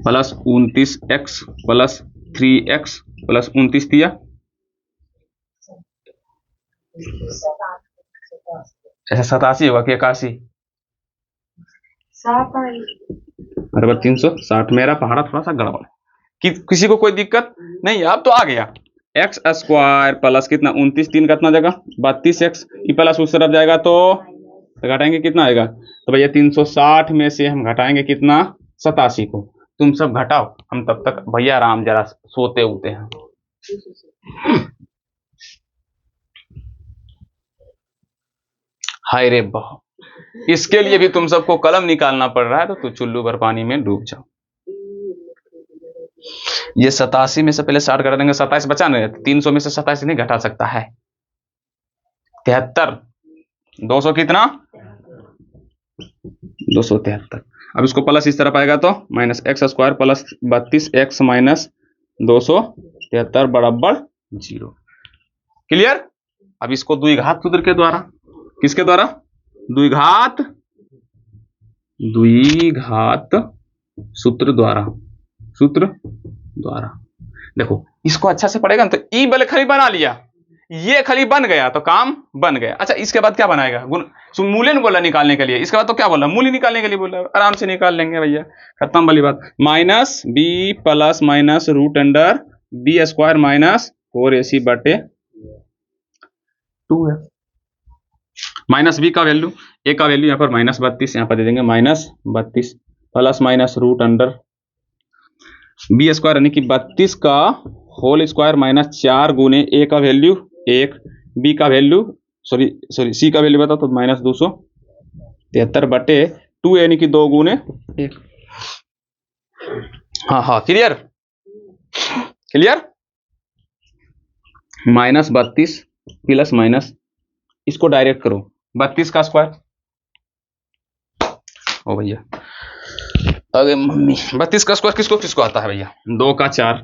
plus 29x plus 3x plus 29 दिया, ऐसा 87 होगा कि 81? बराबर 360। मेरा पहाड़ा थोड़ा सा गड़बड़ है किसी को कोई दिक्कत नहीं? अब तो आ गया। एक्स स्क्वायर प्लस कितना 29, 3 का कितना जाएगा 32x, ये प्लस उस तरफ जाएगा तो घटाएंगे कितना आएगा? तो भैया 360 में से हम घटाएंगे कितना 87 को। तुम सब घटाओ, हम तब तक भैया आराम जरा सोते उते हैं। हाय रे बाप, इसके लिए भी तुम सबको कलम निकालना पड़ रहा है तो तू चुल्लू भर पानी में डूब जाओ। ये 87 में से पहले 60 घटा देंगे, 27 बचा नहीं, 300 में से 27 नहीं घटा सकता है। 73, 200 कितना 273। अब इसको प्लस इस तरफ आएगा तो minus x square plus 32x minus 273 बराबर 0। क्लियर? अब इसको द्विघात सूत्र के द्वारा, किसके द्वारा? द्विघात सूत्र द्वारा। देखो इसको अच्छा से पढ़ेगा ना तो ई बल खली बना लिया, ये खली बन गया तो काम बन गया। अच्छा इसके बाद क्या बनाएगा? मूल्य बोला निकालने के लिए, इसके बाद तो क्या बोला? मूल्य निकालने के लिए बोला, आराम से निकाल लेंगे भैया, खत्म वाली बात। Minus b plus minus root under b square minus 4ac बटे 2 है। माइनस बी का वैल्यू, ए का वैल्यू यहाँ पर -32, यहाँ पर दे देंगे -32 plus minus root under b square यानी कि 32 का होल स्क्वायर माइनस 4 गुने ए का वैल्यू 1, बी का वैल्यू सॉरी सी का वैल्यू बताओ तो -273 बटे 2 यानी कि 2 गुने 1। हाँ क्लियर? -32 प्लस माइनस, इसको डायरेक्ट करो 32 का स्क्वायर। ओ भैया अरे मम्मी, 32 का स्क्वायर किसको आता है भैया? 2 का 4,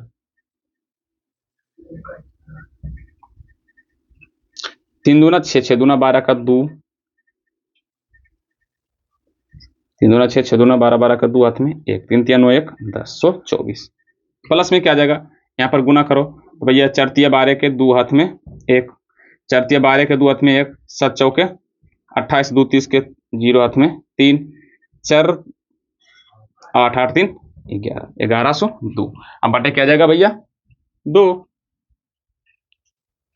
3 दूना 6, 6 दूना 12 का 2, 3 दूना 6, 6 दूना 12, 12 का 2 हाथ में 1, 3 3 9 1 10, 124। प्लस में क्या आ जाएगा? यहाँ पर गुना करो तो भैया 4 3 12 के 2 हाथ में 1, 4 3 12 के 2 हाथ में 1, 7 चौके 28, 2 30 के 0 हाथ में 3, 4 8 8 3 11, 1102। अब बटे क्या जाएगा भैया? 2।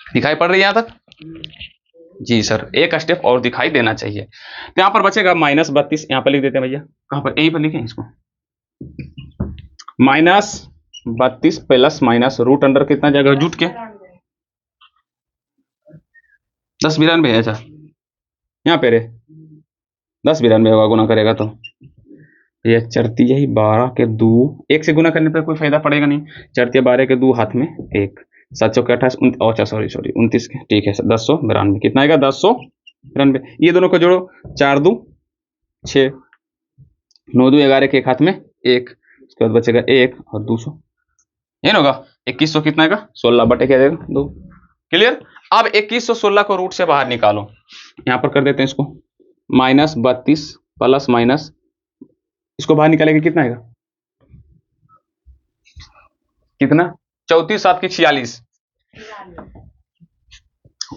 दिखाई पड़ रही है यहाँ तक? जी सर, एक स्टेप और दिखाई देना चाहिए। तो यहाँ पर बचेगा -32, यहाँ पर लिख देते हैं भैया, कहाँ पर? यहीं पर लिखें इसको, -32 प्लस माइनस रूट अंडर कितना जाएगा जुट के 1092 है। अच्छा यहाँ पे रे 1092 होगा, गुना करेगा तो ये 4 यही 12 के 2, 1 से गुना करने पर कोई फायदा पड़ेगा नहीं। 4 12 के 2 हाथ में 1, 7 चौके 28, अच्छा सॉरी 29 के, ठीक है 1092। कितना आएगा? 1092। ये दोनों को जोड़ो, 4 2 6, 9 2 11 के एक हाथ में 1, उसके बाद बचेगा 1 और 200, ये ना होगा 2100। कितना आएगा? 16 बटे क्या देगा 2। क्लियर? अब 2116 को रूट से बाहर निकालो, यहाँ पर कर देते हैं इसको, -32 प्लस माइनस, इसको बाहर निकालेंगे कितना आएगा? कितना? 34 7 की 46,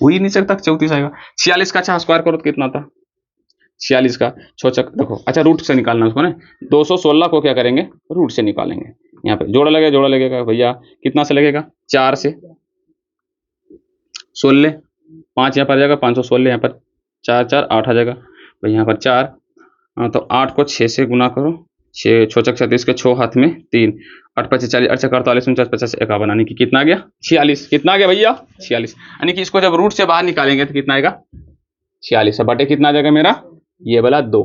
वही नीचे तक 34 आएगा। 46 का अच्छा स्क्वायर करो तो कितना था? 46 का 6 चक देखो, अच्छा रूट से निकालना उसको ना, 216 को क्या करेंगे? रूट से निकालेंगे। यहाँ पे जोड़ा लगेगा भैया, कितना से लगेगा? 4 से 16, 5 यहाँ पर आ जाएगा, 516, यहाँ पर 4 4 8 आ जाएगा भाई, यहाँ पर 4, तो 8 को 6 से गुना करो, 6 6 चक 37 के 6 हाथ में 3, 8 5 40, 8 चक 48, 49 50 51, यानी कि कितना आ गया? 46। कितना आ गया भैया? 46। यानी कि इसको जब रूट से बाहर निकालेंगे तो कितना आएगा? 46। बटे कितना आ जाएगा मेरा? ये वाला 2।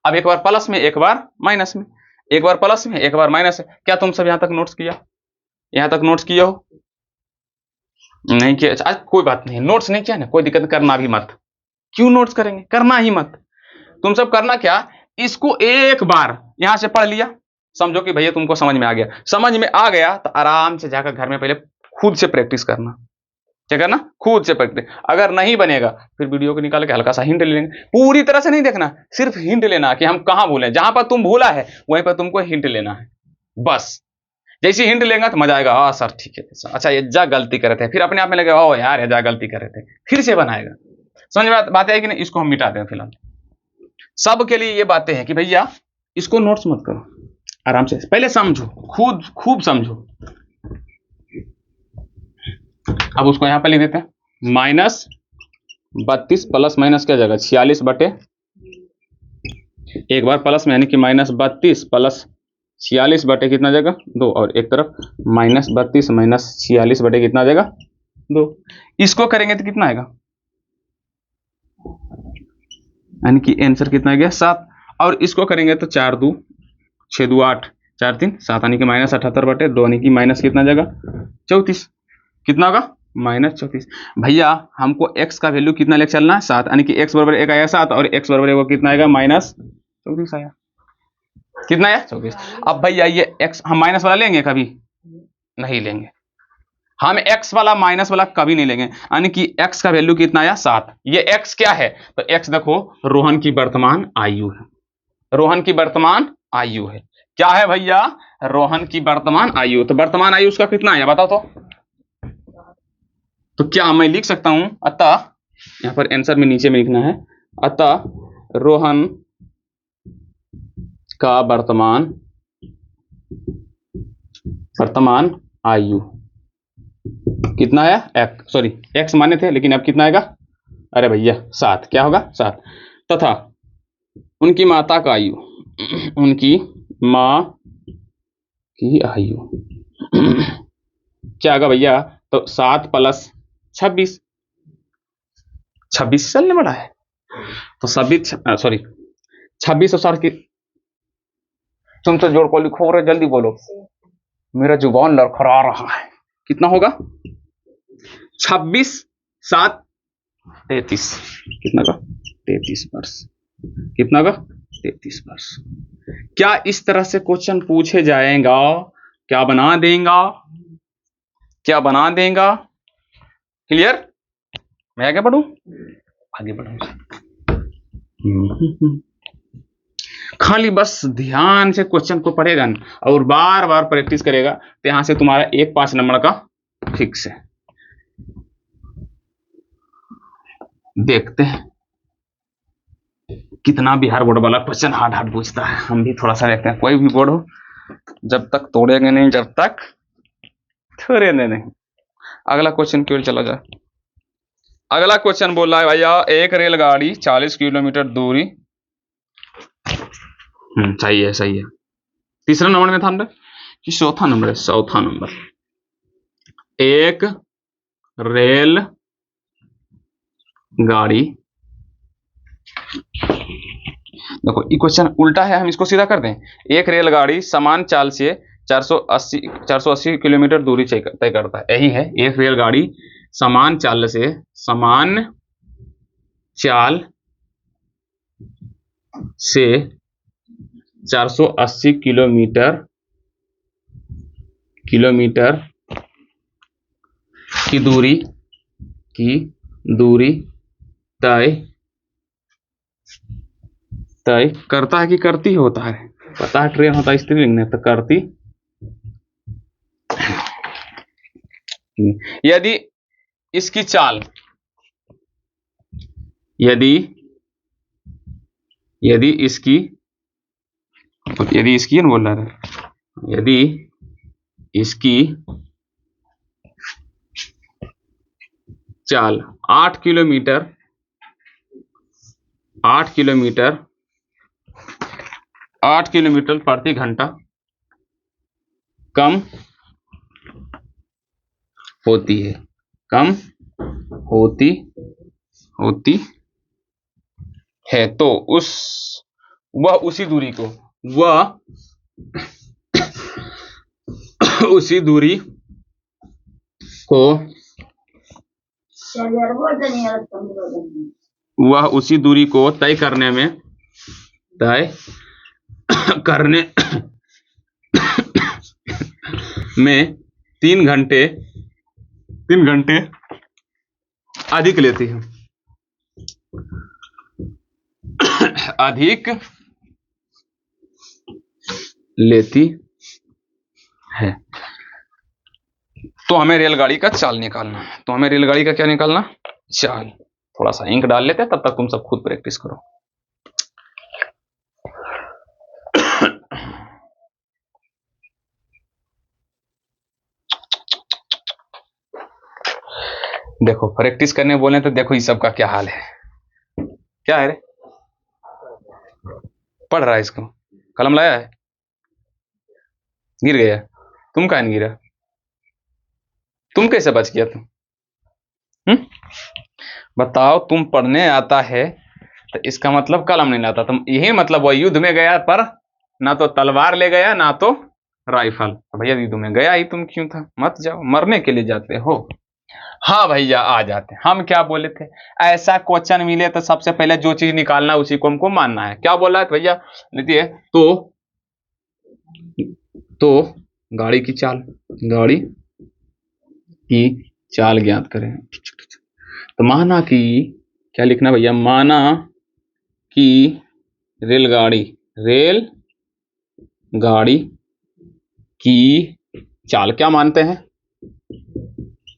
अब एक बार प्लस में एक बार माइनस में, एक बार प्लस में एक बार माइनस है। क्या तुम सब यहाँ तक नोट्स किया? यहाँ तक नोट्स किया हो? नहीं किया? अच्छा कोई बात नहीं, नोट्स नहीं किया ना, कोई दिक्कत, करना भी मत। क्यों नोट्स करेंगे? करना ही मत। तुम सब करना क्या, इसको एक बार यहां से पढ़ लिया, समझो कि भैया तुमको समझ में आ गया। समझ में आ गया तो आराम से जाकर घर में पहले खुद से प्रैक्टिस करना। क्या करना? खुद से प्रैक्टिस। अगर नहीं बनेगा फिर वीडियो को निकाल के हल्का सा हिंट ले लेंगे, पूरी तरह से नहीं देखना, सिर्फ हिंट लेना कि हम कहां भूले, जहां पर तुम भूला है वहीं पर तुमको हिंट लेना है बस। जैसे हिंट लेंगे तो मजा आएगा, हाँ सर ठीक है सर, अच्छा ये जा गलती कर रहे थे, फिर अपने आप में लगे ओ यार ये जा गलती कर रहे थे, फिर से बनाएगा। समझ में बात है कि नहीं? इसको हम मिटा दें फिलहाल। सब के लिए ये बातें हैं कि भैया इसको नोट्स मत करो, आराम से पहले समझो, खुद खूब समझो। अब उसको यहां पर लिख देते हैं -32 प्लस माइनस क्या जाएगा 46 बटे, एक बार प्लस में यानी कि -32 प्लस 46 बटे कितना जाएगा 2, और एक तरफ -32 माइनस 46 बटे कितना जाएगा 2। इसको करेंगे तो कितना आएगा, यानी कि आंसर कितना आ गया 7। और इसको करेंगे तो 4 2 6 2 8 4 3 7 यानी कि -78 बटे 2 यानी कि माइनस कितना जाएगा 34, कितना होगा -34। भैया हमको x का वैल्यू कितना लेके चलना है 7, यानी कि x बराबर 1 आया 7 और x बराबर 1 वो कितना आएगा -34 आया, कितना आया 24। अब भैया ये x हम माइनस वाला लेंगे कभी नहीं लेंगे, हम x वाला माइनस वाला कभी नहीं लेंगे, यानी कि x का वैल्यू कितना आया 7। ये x क्या है तो x देखो रोहन की वर्तमान आयु है, रोहन की वर्तमान आयु है, क्या है भैया रोहन की वर्तमान आयु। तो वर्तमान आयु उसका कितना आया बताओ तो क्या मैं लिख सकता हूं, अतः यहां पर आंसर में नीचे में लिखना है, अतः रोहन का वर्तमान आयु कितना है x माने थे लेकिन अब कितना आएगा, अरे भैया 7, क्या होगा 7। तथा उनकी माता का आयु, उनकी मां की आयु क्या होगा भैया, तो 7 प्लस 26 चलने वाला है, तो 26 और 7 की तुम तो जोड़ को लिखो रे, जल्दी बोलो, मेरा जुबान लड़खड़ा रहा है। कितना होगा 26 7 33, कितना का 33 वर्ष, कितना का 33 वर्ष। क्या इस तरह से क्वेश्चन पूछे जाएगा, क्या बना देगा, क्या बना देगा, क्लियर। मैं आगे बढ़ूं, आगे बढ़ूं, खाली बस ध्यान से क्वेश्चन को पढ़ेगा और बार बार प्रैक्टिस करेगा तो यहां से तुम्हारा 5 नंबर का फिक्स है। देखते हैं कितना बिहार बोर्ड वाला क्वेश्चन हार्ड पूछता है, हम भी थोड़ा सा देखते हैं। कोई भी बोर्ड हो जब तक तोड़ेंगे नहीं, जब तक छोड़ेंगे नहीं। अगला क्वेश्चन की ओर चला जाए। अगला क्वेश्चन बोल रहा है भैया एक रेलगाड़ी 40 किलोमीटर दूरी, सही है सही है। तीसरा नंबर में था हमने कि चौथा नंबर है, चौथा नंबर। एक रेल गाड़ी, देखो ये क्वेश्चन उल्टा है, हम इसको सीधा कर दें। एक रेलगाड़ी समान चाल से 480 किलोमीटर दूरी तय करता है, यही है। एक रेलगाड़ी समान चाल से 480 किलोमीटर की दूरी तय करता है कि करती होता है, पता है ट्रेन होता है स्त्रीलिंग में, तो करती। यदि इसकी चाल, यदि इसकी बोल रहा है, यदि इसकी चाल 8 किलोमीटर प्रति घंटा कम होती है, तो वह उसी दूरी को तय करने में 3 घंटे अधिक लेती है, है। तो हमें रेलगाड़ी का चाल निकालना है। तो हमें रेलगाड़ी का क्या निकालना, चाल। थोड़ा सा इंक डाल लेते हैं, तब तक तुम सब खुद प्रैक्टिस करो। देखो प्रैक्टिस करने बोले तो देखो इस सब का क्या हाल है। क्या है रे, पढ़ रहा है इसको, कलम लाया है, गिर गया। तुम कहाँ नहीं गिरा, तुम कैसे बच गया तुम? बताओ, तुम पढ़ने आता है तो इसका मतलब कलम नहीं लाता। तुम यही मतलब वो युद्ध में गया पर ना तो तलवार ले गया ना तो राइफल। तो भैया युद्ध में गया ही तुम क्यों था, मत जाओ, मरने के लिए जाते हो। हाँ भैया आ जाते। हम क्या बोले थे, ऐसा क्वेश्चन मिले तो सबसे पहले जो चीज निकालना उसी को हमको मानना है। क्या बोला है भैया, देखिए तो गाड़ी की चाल, गाड़ी की चाल ज्ञात करें। तो माना कि क्या लिखना भैया, माना कि रेलगाड़ी की चाल क्या मानते हैं,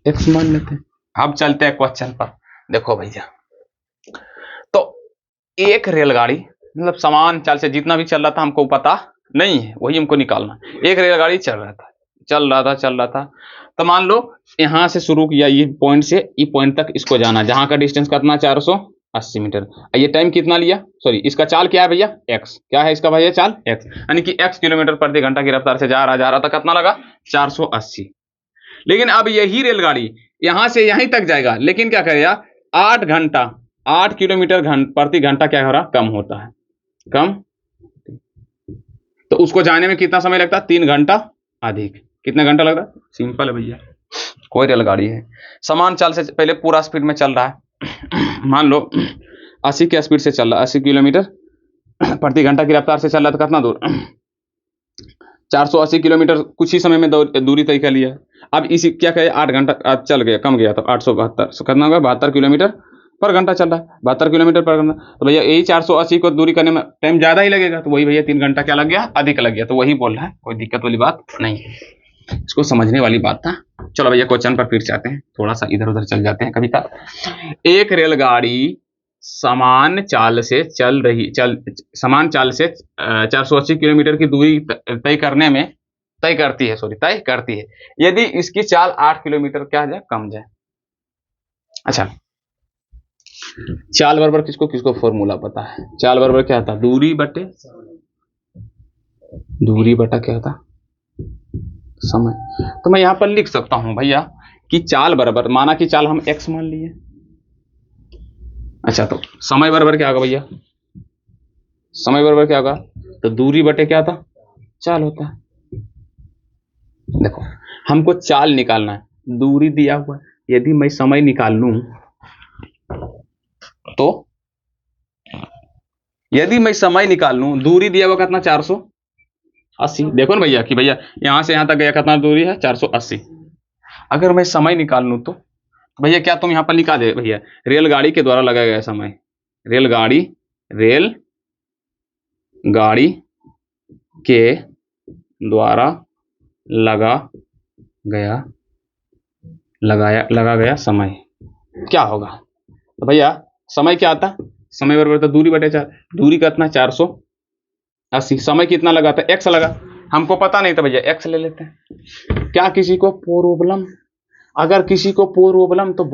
एक्स मान लेते हैं। अब चलते हैं क्वेश्चन पर। देखो भैया, तो एक रेलगाड़ी मतलब समान चाल से जितना भी चल रहा था हमको पता नहीं है, वही हमको निकालना। एक रेलगाड़ी चल रहा था। तो मान लो यहां से शुरू किया, ये पॉइंट से ये पॉइंट तक इसको जाना, जहां का डिस्टेंस कितना 480 मीटर। ये टाइम कितना लिया, सॉरी इसका चाल क्या है भैया, एक्स। क्या है इसका भैया चाल, एक्स, यानी कि एक्स किलोमीटर प्रति घंटा की रफ्तार से जा रहा था। कितना लगा, 480। लेकिन अब यही रेलगाड़ी यहां से यहीं तक जाएगा, लेकिन क्या करेगा, 8 किलोमीटर प्रति घंटा क्या हो रहा, कम होता है, कम। तो उसको जाने में कितना समय लगता है, 3 घंटा अधिक। कितना घंटा लग रहा है, सिंपल है भैया। कोई रेलगाड़ी है समान चाल से पहले पूरा स्पीड में चल रहा है, मान लो 80 के स्पीड से चल रहा है, 80 किलोमीटर प्रति घंटा की रफ्तार से चल रहा है। तो कितना दूर, 480 किलोमीटर कुछ ही समय में दूरी तय कर लिया। अब इसी क्या कहे, 8 घंटा चल गया, कम गया तो 872, कितना होगा, 72 किलोमीटर पर घंटा चल रहा है, 72 किलोमीटर पर घंटा। तो भैया यही 480 को दूरी करने में टाइम ज्यादा ही लगेगा, तो वही भैया 3 घंटा क्या लग गया, अधिक लग गया। तो वही बोल रहा है, कोई दिक्कत वाली बात नहीं है, इसको समझने वाली बात था। चलो भैया क्वेश्चन पर फिर जाते हैं, थोड़ा सा इधर उधर चल जाते हैं कभी का। एक रेलगाड़ी समान चाल से 480 किलोमीटर की दूरी तय करती है यदि इसकी चाल 8 किलोमीटर क्या जाए, कम जाए। अच्छा, चाल बराबर किसको किसको फॉर्मूला पता है, चाल बराबर क्या था, दूरी बटा क्या था, समय। तो मैं यहां पर लिख सकता हूं भैया कि चाल बराबर, माना कि चाल हम x मान लिए। अच्छा, तो समय बराबर क्या होगा भैया, समय बराबर क्या होगा, तो दूरी बटे क्या था, चाल होता है। देखो हमको चाल निकालना है, दूरी दिया हुआ है, यदि मैं समय निकाल लूं तो, दूरी दिया हुआ कितना 480। देखो ना भैया कि भैया यहां से यहां तक गया कितना दूरी है, 480। अगर मैं समय निकाल लूं तो भैया क्या तुम यहां पर लिखा दे भैया, रेलगाड़ी के द्वारा लगाया गया समय, रेलगाड़ी के द्वारा लगा गया समय क्या होगा। तो भैया समय क्या आता, समय बराबर तो दूरी बटे 4, दूरी कितना 480, समय कितना लगा था, x लगा, हमको पता नहीं था भैया x ले लेते हैं। क्या किसी को प्रॉब्लम, अगर किसी को प्रॉब्लम तो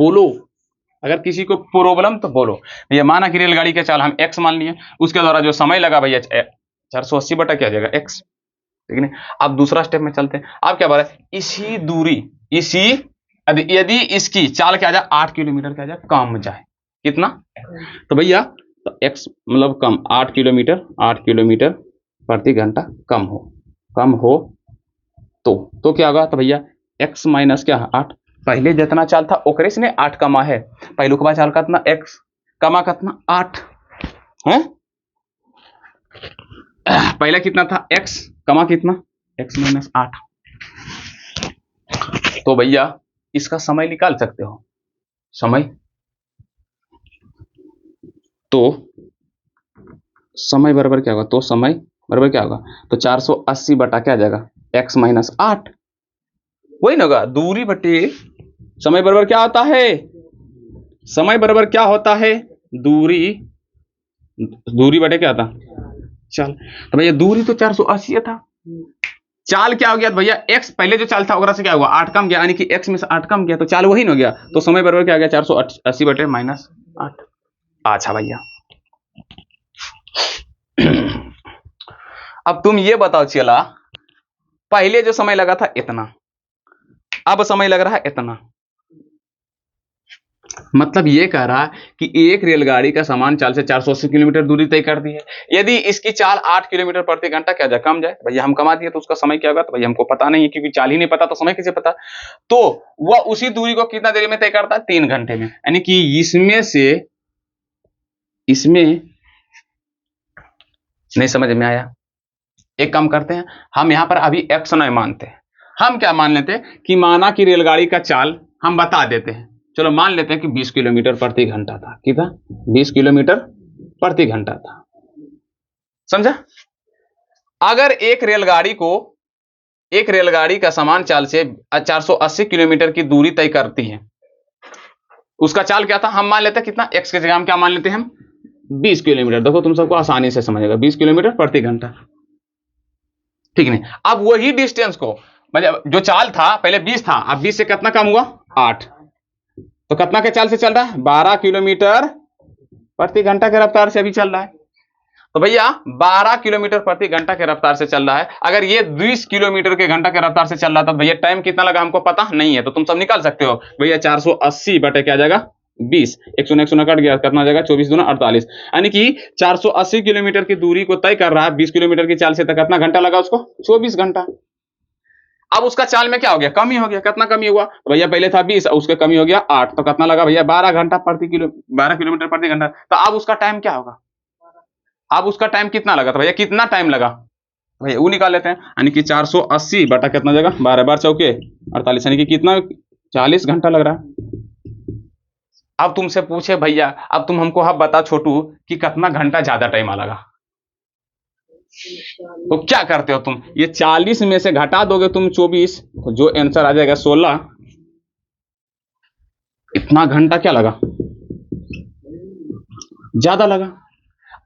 बोलो, भैया माना कि रेलगाड़ी का चाल हम x मान लिए, उसके द्वारा जो समय लगा भैया 480 बटा क्या जाएगा x, ठीक है। अब दूसरा स्टेप में चलते हैं। अब क्या बोला, यदि इसकी चाल क्या जाए, 8 किलोमीटर क्या जाए, कम जाए, कितना, तो भैया तो x मतलब कम, 8 किलोमीटर प्रति घंटा कम हो तो क्या होगा, तो भैया x माइनस क्या है 8, पहले जितना चाल था ओकरे से 8 कमा है, पहले के बाद चाल कितना x कमा कितना 8 है, पहले कितना था x कमा कितना, x माइनस 8। तो भैया इसका समय निकाल सकते हो, समय बराबर क्या होगा, तो 480 बटा क्या आ जाएगा, x माइनस 8, वही ना होगा, दूरी बटे समय बराबर क्या होता है, समय बराबर क्या होता है, दूरी, दूरी बटे क्या था चाल। तो भैया दूरी तो 480 था, चाल क्या हो गया, तो भैया x पहले जो चाल था ओकरा से क्या हुआ 8 कम गया, यानी कि x में से 8 कम गया, तो चाल वही ना हो गया, तो समय बराबर क्या आ गया 480 बटे -8। अच्छा भैया अब तुम ये बताओ चला, पहले जो समय लगा था इतना, अब समय लग रहा है इतना, मतलब ये कह रहा है कि एक रेलगाड़ी का समान चाल से 480 किलोमीटर दूरी तय कर दी है, यदि इसकी चाल 8 किलोमीटर प्रति घंटा क्या जाए कम जाए, भैया हम कमा दिए तो उसका समय क्या होगा, तो भैया हमको पता नहीं है, क्योंकि चाल ही नहीं पता तो समय कैसे पता, तो वह उसी दूरी को कितना देरी में तय करता है 3 घंटे में, यानी कि इसमें नहीं समझ में आया, एक काम करते हैं हम यहां पर अभी एक्स नहीं मानते, हम क्या मान लेते हैं कि माना कि रेलगाड़ी का चाल हम बता देते हैं, चलो मान लेते हैं कि 20 किलोमीटर प्रति घंटा था, कितना 20 किलोमीटर प्रति घंटा था, समझा। अगर एक रेलगाड़ी का समान चाल से 480 किलोमीटर की दूरी तय करती है, उसका चाल क्या था, हम मान लेते हैं कितना, एक्स के जगह हम क्या मान लेते हैं हम 20 किलोमीटर, देखो तुम सबको आसानी से समझेगा, 20 किलोमीटर प्रति घंटा, ठीक नहीं। अब वही डिस्टेंस को, मतलब जो चाल था पहले 20 था, अब 20 से कितना कम हुआ 8, तो कितना के चाल से चल रहा है 12 किलोमीटर प्रति घंटा के रफ्तार से अभी चल रहा है, तो भैया 12 किलोमीटर प्रति घंटा के रफ्तार से चल रहा है, अगर ये 20 किलोमीटर के घंटा के रफ्तार से चल रहा था, तो भैया टाइम कितना लगा हमको पता नहीं है, तो तुम सब निकाल सकते हो, भैया 480 बटे क्या जाएगा 20, 100 कट गया, कितना जाएगा 24 दूना 48, यानी कि 480 किलोमीटर की दूरी को तय कर रहा है 20 किलोमीटर की चाल से, तक कितना घंटा लगा उसको 24 घंटा। अब उसका चाल में क्या हो गया, कमी हो गया, कितना कमी हुआ, तो भैया पहले था 20 उसके कमी हो गया 8, तो कितना लगा भैया 12 किलोमीटर प्रति घंटा, तो अब उसका टाइम क्या होगा, अब उसका टाइम कितना लगा, तो भैया कितना टाइम लगा, भैया वो निकाल लेते हैं, यानी कि 480 बटा कितना जाएगा 12 बार चौके 48, यानी कि कितना 40 घंटा लग रहा है। अब तुमसे पूछे भैया, अब तुम हमको अब बता छोटू कि कितना घंटा ज्यादा टाइम लगा, तो क्या करते हो तुम, ये 40 में से घटा दोगे तुम 24, तो जो आंसर आ जाएगा 16, इतना घंटा क्या लगा ज्यादा लगा।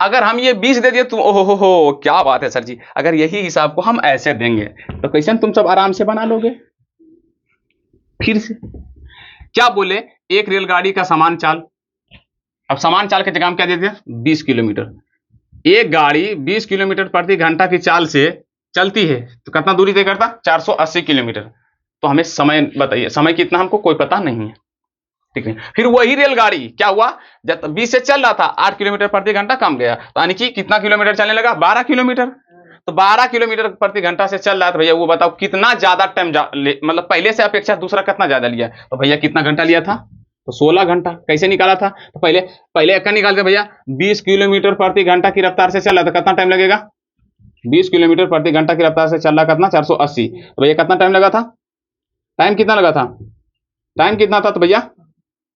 अगर हम ये 20 दे दिए तुम, ओहो हो क्या बात है सर जी, अगर यही हिसाब को हम ऐसे देंगे तो कैसे तुम सब आराम से बना लोगे। फिर से क्या बोले, एक रेलगाड़ी का समान चाल, अब समान चाल के जगह हम क्या दे दिया 20 किलोमीटर, एक गाड़ी 20 किलोमीटर प्रति घंटा की चाल से चलती है, तो कितना दूरी तय करता 480 किलोमीटर, तो हमें समय बताइए, समय कितना हमको कोई पता नहीं है, ठीक है। फिर वही रेलगाड़ी क्या हुआ, जब 20 से चल रहा था 8 किलोमीटर प्रति घंटा कम गया, तो यानी कि कितना किलोमीटर चलने लगा 12 किलोमीटर, तो 12 किलोमीटर प्रति घंटा से चल रहा है, तो भैया वो बताओ कितना ज्यादा टाइम मतलब पहले से अपेक्षा दूसरा कितना ज्यादा लिया, तो भैया कितना घंटा लिया था, तो 16 घंटा। कैसे निकाला था, तो पहले क्या निकालते भैया 20 किलोमीटर प्रति घंटा की रफ्तार से चल रहा था, कितना टाइम लगेगा 20 किलोमीटर प्रति घंटा की रफ्तार से चल रहा कितना 480, तो भैया कितना टाइम लगा था, टाइम कितना लगा था, टाइम कितना था, तो भैया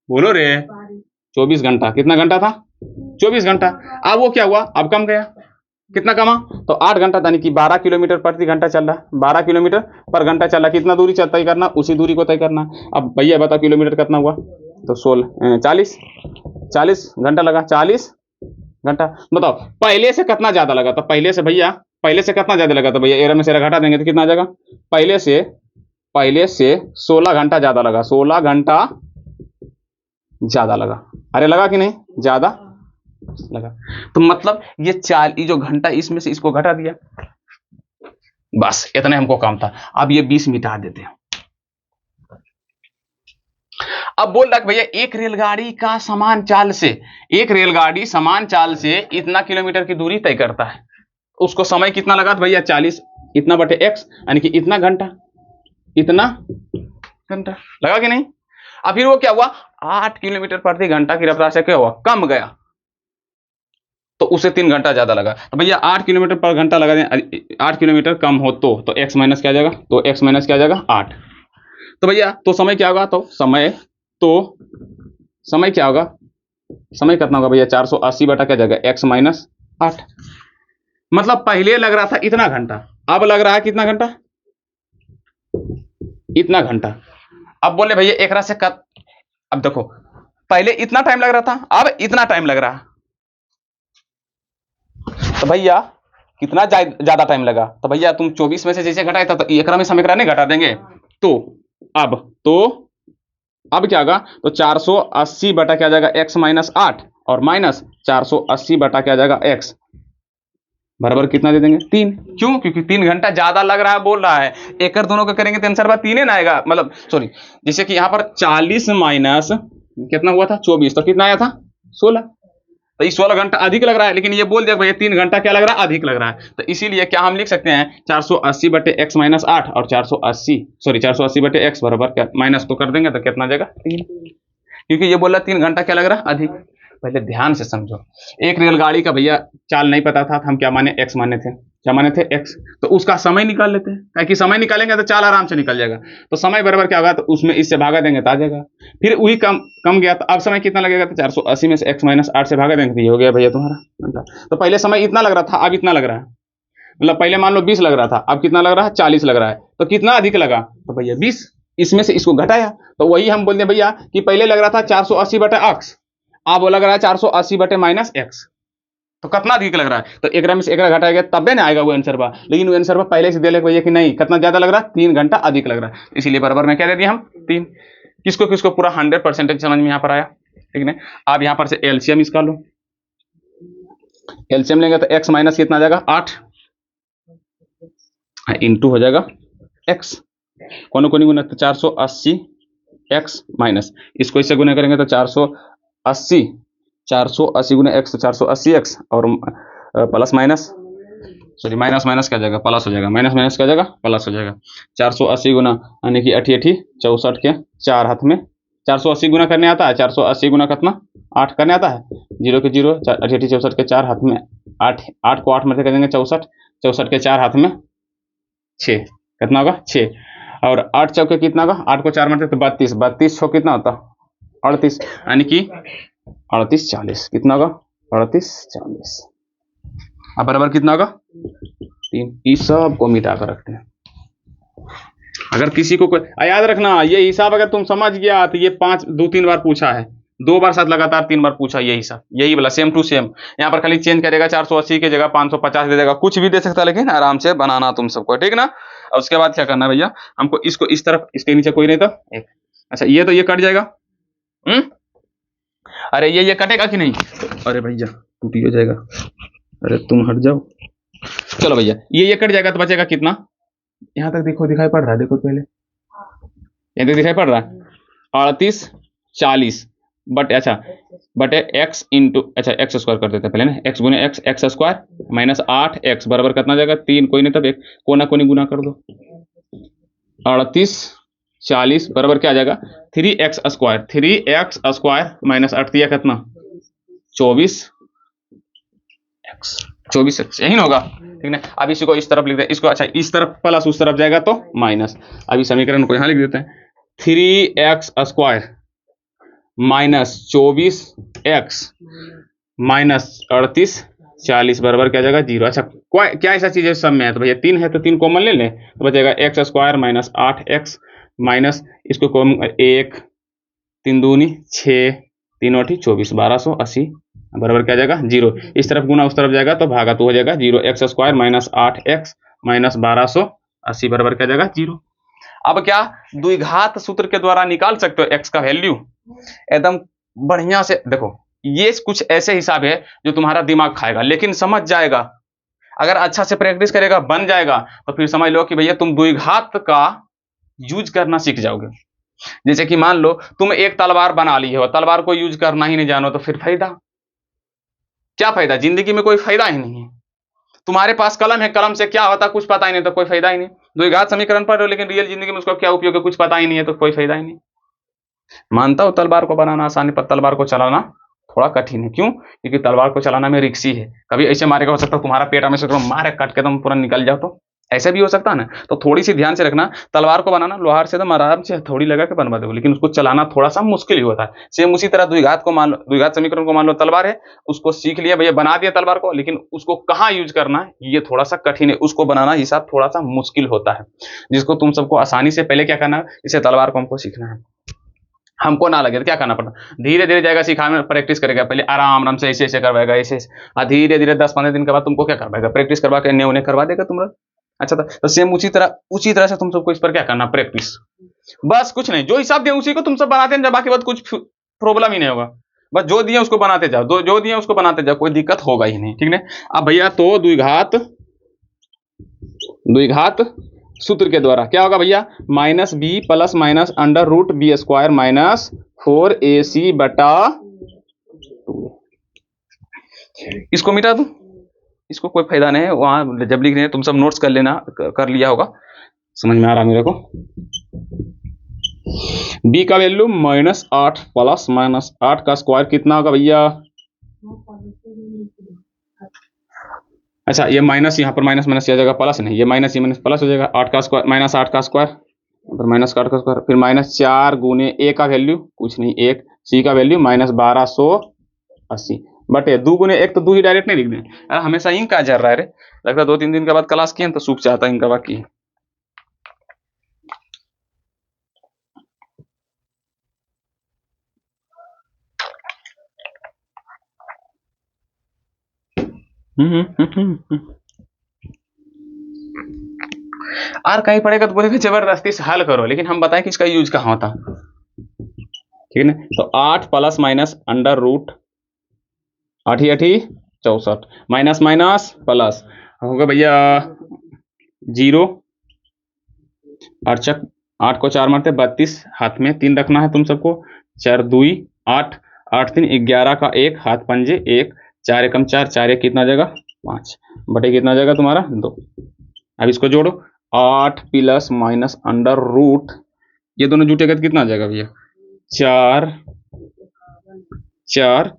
बोलो रे 24 घंटा, कितना घंटा था 24 घंटा। अब वो क्या हुआ, अब कम गया, कितना कमा, तो 8 घंटा, यानी कि 12 किलोमीटर प्रति घंटा चल रहा, 12 किलोमीटर पर घंटा चल रहा, कितना दूरी तय करना उसी दूरी को तय करना। अब भैया बताओ किलोमीटर कितना हुआ, तो 40 घंटा लगा, 40 घंटा। बताओ पहले से कितना ज्यादा लगा, तो पहले से कितना ज्यादा लगा, तो भैया एरा में से घटा देंगे तो कितना आ जाएगा, पहले से 16 घंटा ज्यादा लगा, 16 घंटा ज्यादा लगा, अरे लगा कि नहीं ज्यादा लगा, तो मतलब ये जो घंटा इसमें से इसको घटा दिया, बस इतने हमको काम था। अब ये 20 मिटा देते हैं। अब बोल रहा भैया एक रेलगाड़ी समान चाल से इतना किलोमीटर की दूरी तय करता है, उसको समय कितना लगा, तो भैया 40 इतना बटे x, यानी कि इतना घंटा लगा कि नहीं। अब फिर वो क्या हुआ 8 किलोमीटर प्रति घंटा की रफ्तार से क्या हुआ कम गया, तो उसे 3 घंटा ज्यादा लगा, तो भैया 8 किलोमीटर पर घंटा लगा दें, 8 किलोमीटर कम हो तो x माइनस क्या जाएगा, तो x माइनस क्या जाएगा 8, तो भैया तो समय क्या होगा, तो समय क्या होगा, समय कितना होगा भैया 480 बटा क्या जाएगा x माइनस 8, मतलब पहले लग रहा था इतना घंटा, अब लग रहा है कितना घंटा इतना घंटा। अब बोले भैया एकरा से कट, अब देखो पहले इतना टाइम लग रहा था, अब इतना टाइम लग रहा है, तो भैया कितना ज्यादा टाइम लगा? तो भैया तुम 24 में से जैसे घटाया था तो एकरा में से हम एकरा नहीं घटा देंगे। तो अब तो अब क्या होगा? तो 480 बटा क्या जाएगा? x माइनस 8 और माइनस 480 बटा क्या जाएगा? x बराबर कितना दे देंगे? 3। क्यों? क्योंकि 3 घंटा ज्यादा लग रहा है, बोल रहा है। एकर दोनों का करेंगे तो आंसर बात 3 ना आएगा, मतलब सॉरी, जैसे कि यहाँ पर 40 माइनस कितना हुआ था? 24, तो कितना आया था? 16। तो ये 16 घंटा अधिक लग रहा है, लेकिन ये बोल दिया भैया 3 घंटा क्या लग रहा है? अधिक लग रहा है। तो इसीलिए क्या हम लिख सकते हैं? 480 बटे x माइनस 8 और 480 बटे x बराबर क्या माइनस तो कर देंगे तो कितना आ जाएगा? 3। क्योंकि ये बोला 3 घंटा क्या लग रहा है? अधिक। पहले ध्यान से समझो, एक रेलगाड़ी का भैया चाल नहीं पता था, हम क्या माने? x माने थे। क्या माने थे? x। तो उसका समय निकाल लेते हैं, क्या कि समय निकालेंगे तो चाल आराम से निकल जाएगा। तो समय बराबर क्या होगा? तो उसमें इससे भागा देंगे तो आ जाएगा। फिर वही कम कम गया, तो अब समय कितना लगेगा? तो 480 में से x माइनस 8 से भागा देंगे तो ये हो गया भैया तुम्हारा। तो पहले समय इतना लग रहा था, अब इतना लग रहा है। मतलब पहले मान लो 20 लग रहा था, अब कितना लग रहा है? 40 लग रहा है। तो कितना अधिक लगा? तो भैया 20। इसमें से इसको घटाया, तो वही हम बोलते हैं भैया कि पहले लग रहा था 480 बटे x, अब वो लग रहा है 480 बटे माइनस x। तो कितना अधिक लग रहा है? तो एक में से एक घटाएगा तब ना आएगा वो आंसर बा। लेकिन वो आंसर बा पहले से दे ले भैया कि नहीं, कितना ज्यादा लग रहा है? 3 घंटा अधिक लग रहा है, इसीलिए बराबर में क्या दे दिया हम? 3। किसको किसको पूरा 100% समझ में यहाँ पर आया? ठीक है। अब यहाँ पर से एलसीएम इसका लो, एलसीएम लेंगे तो x माइनस कितना आ जाएगा? 8 इंटू हो जाएगा x, कौन कौन गुना? तो 480 x माइनस, इसको इससे गुना करेंगे तो 480 गुना x तो 480 x और plus minus, sorry minus minus क्या जाएगा? प्लस हो जाएगा। माइनस माइनस क्या जाएगा? प्लस हो जाएगा। 480 गुना यानी कि 88 64 के 4 हाथ में 480 गुना करने आता है। 480 गुना कितना? 8 करने आता है। 0 के 0, 88 64 के 4 हाथ में 8, 8 को 8 में से कर देंगे 64, 64 के 4 हाथ में 6, कितना होगा? 6। और 8 चौके कितना होगा? 8 को 4 मारते तो 32, 32 छो कितना होता? 38, यानी कि 38 40, कितना होगा? 38 40। अब बराबर कितना होगा? 3। इस सब को मिटा कर रखते हैं। अगर किसी को कोई याद रखना, ये हिसाब अगर तुम समझ गया तो ये 2-3 बार पूछा है, 2 बार साथ लगातार 3 बार पूछा ये हिसाब, यही वाला सेम टू सेम। यहाँ पर खाली चेंज करेगा, 480 की जगह 550 दे देगा, कुछ भी दे सकता है, लेकिन आराम से बनाना तुम सबको, ठीक ना? और उसके बाद क्या करना है भैया? हमको इसको इस तरफ, इसके नीचे कोई नहीं था एक, अच्छा ये तो ये कट जाएगा। अरे ये कटेगा कि नहीं? अरे भैया टूटी हो जाएगा, अरे तुम हट जाओ। चलो भैया ये कट जाएगा तो बचेगा कितना? यहाँ तक देखो, दिखाई पड़ रहा है? देखो पहले यहाँ तक दिखाई पड़ रहा है। 38 40 बट अच्छा बटे x इंटू, अच्छा x स्क्वायर कर देते हैं पहले ना, x गुने x स्क्वायर माइनस 8x बराबर कितना जाएगा? 3, कोई नहीं तब एक कोना कोनी गुना कर दो। 38 40 बराबर क्या आ जाएगा? 3x square, 3x square minus 8 दिया कितना? 24x यही ना होगा, ठीक है? अब इसी को इस तरफ लिखते हैं, इसको अच्छा इस तरफ प्लस उस तरफ जाएगा तो माइनस। अभी समीकरण को यहाँ लिख देते हैं, 3x square minus 24x minus 38 40 बराबर क्या जाएगा? 0। अच्छा क्या ऐसा चीज है सब में है? तो भैया 3 है तो 3 कॉमन ले लें तो बचेगा x square minus 8x minus इसको कॉमन 1 3 दूनी 6 3 8 24 1280 बराबर क्या जाएगा? 0। इस तरफ गुना उस तरफ जाएगा तो भागा तो हो जाएगा 0। x square minus 8x minus 1280 बराबर क्या जाएगा? 0। अब क्या द्विघात सूत्र के द्वारा निकाल सकते हो x का वैल्यू एकदम बढ़िया से। देखो ये कुछ ऐसे हिसाब है जो तुम्हारा दिमाग खाएगा, लेकिन समझ जाएगा अगर अच्छा से प्रैक्टिस करेगा, बन जाएगा तो फिर समझ लो कि भैया तुम द्विघात का यूज करना सीख जाओगे। जैसे कि मान लो तुम एक तलवार बना ली हो, तलवार को यूज करना ही नहीं जानो तो फिर फायदा क्या? फायदा जिंदगी में कोई फायदा ही नहीं है। तुम्हारे पास कलम है, कलम से क्या होता कुछ पता ही नहीं तो कोई फायदा ही नहीं। द्विघात समीकरण पढ़ रहे हो लेकिन रियल जिंदगी में उसका क्या उपयोग है कुछ पता ही नहीं है तो कोई फायदा ही नहीं। मानता हूं तलवार को बनाना आसान है, पर तलवार को चलाना थोड़ा कठिन है। क्यों? क्योंकि तलवार को चलाना में रिक्सी है, कभी ऐसे मारेगा, हो सकता है तुम्हारा पेट में से मारे काट के तुम पूरा निकल जाओ तो ऐसा भी हो सकता है ना। तो थोड़ी सी ध्यान से रखना, तलवार को बनाना लोहार से एकदम आराम से हथौड़ी लगा के बनवा दो, लेकिन उसको चलाना थोड़ा सा मुश्किल ही होता है। सेम उसी तरह द्विघात को मान लो, द्विघात समीकरण को मान लो तलवार है, उसको सीख लिया भैया, बना दिया तलवार को, लेकिन उसको कहाँ यूज करना है ये थोड़ा सा कठिन है, उसको बनाना हिसाब थोड़ा सा मुश्किल होता है, जिसको तुम सबको आसानी से पहले क्या करना है, इसे तलवार को हमको सीखना है। हमको ना लगे तो क्या करना पड़ता, धीरे धीरे जाएगा सिखाने, प्रैक्टिस करेगा, पहले आराम आराम से ऐसे ऐसे करवाएगा, ऐसे धीरे धीरे 10-15 दिन के बाद तुमको क्या करवाएगा, प्रैक्टिस करवा के उन्हें करवा देगा तुम्हारा। अच्छा, तो सेम उसी तरह से तुम सबको इस पर क्या करना, प्रैक्टिस, बस कुछ नहीं, जो हिसाब दिया उसी को तुम सब बनाते हैं, बाकी बात कुछ प्रॉब्लम ही नहीं होगा, बस जो दिया उसको बनाते जाओ, जो दिया उसको बनाते जाओ, कोई दिक्कत होगा ही नहीं, ठीक है। अब भैया तो द्विघात सूत्र के द्वारा क्या होगा भैया, minus b plus minus under root b square minus 4ac बटा 2। इसको मिटा दूं, इसको कोई फायदा नहीं है, वहां जब लिख रहे हैं तुम सब नोट्स कर लेना, कर लिया होगा, समझ में आ रहा मेरे को। b का वैल्यू -8 प्लस -8 का स्क्वायर कितना होगा भैया, अच्छा ये माइनस, यहाँ पर माइनस माइनस किया जाएगा, प्लस नहीं, ये माइनस ये माइनस प्लस हो जाएगा, 8 का स्क्वायर -8 का स्क्वायर, फिर -8 का स्क्वायर, फिर -4 गुने a का वैल्यू कुछ नहीं 1, c का वैल्यू -1280 बटे 2 गुने 1, तो 2 ही डायरेक्ट नहीं लिख दें, अरे हमेशा इंक आ जा रहा है रे, लगता है 2-3 दिन के बाद क्लास किए तो सूख जाता है इनका बाकी। और कहीं पड़ेगा तो बोलेगा जबरदस्ती से हल करो, लेकिन हम बताएं कि इसका यूज कहाँ होता, ठीक है ना। तो 8 प्लस माइनस अंडर रूट 8 ही 64 माइनस माइनस प्लस होगा भैया 0, 8 को 4 मारते 32, हाथ में 3 रखना है तुम सबको, 4 2 8, 8 3 11 का 1, हाथ पंजे 1, 4 एकम 4, 4 1 कितना जाएगा 5 बटे कितना जाएगा तुम्हारा 2। अब इसको जोड़ो, 8 प्लस माइनस अंडर रूट, ये दोनों जुटेगा तो कितना आ जाएगा भैया 4 4,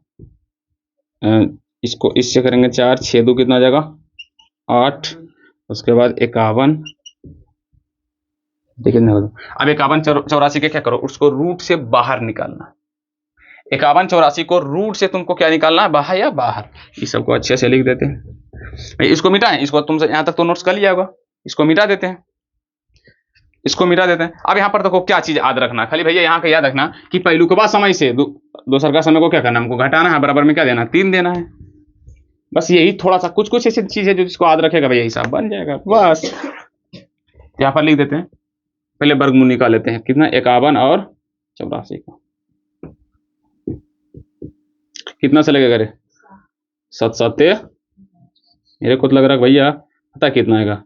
इसको इससे करेंगे 4 6 2 कितना आ जाएगा 8, उसके बाद 51, देखिए अब 51 84 के क्या करो, उसको रूट से बाहर निकालना, 51 84 को रूट से तुमको क्या निकालना है, बाहर या बाहर, इस सबको अच्छे से लिख देते हैं। इसको मिटाएं, इसको तुमसे यहाँ तक तो नोट्स कर लिया होगा, इसको मिटा देते हैं, इसको मिटा देते हैं। अब यहाँ पर देखो क्या चीज याद रखना, खाली भैया यहाँ का याद रखना कि पहलुकवा समय से दोसर का समय को क्या करना, हमको घटाना है, बराबर में क्या देना 3 देना है, बस यही थोड़ा सा कुछ ऐसी चीज है जो जिसको याद रखेगा भैया हिसाब बन जाएगा। बस यहाँ पर लिख देते हैं, पहले वर्गमूल निकाल लेते हैं, कितना 51 और 84 का कितना से लगेगा रे 7 7, मेरे को तो लग रहा है भैया पता कितना आएगा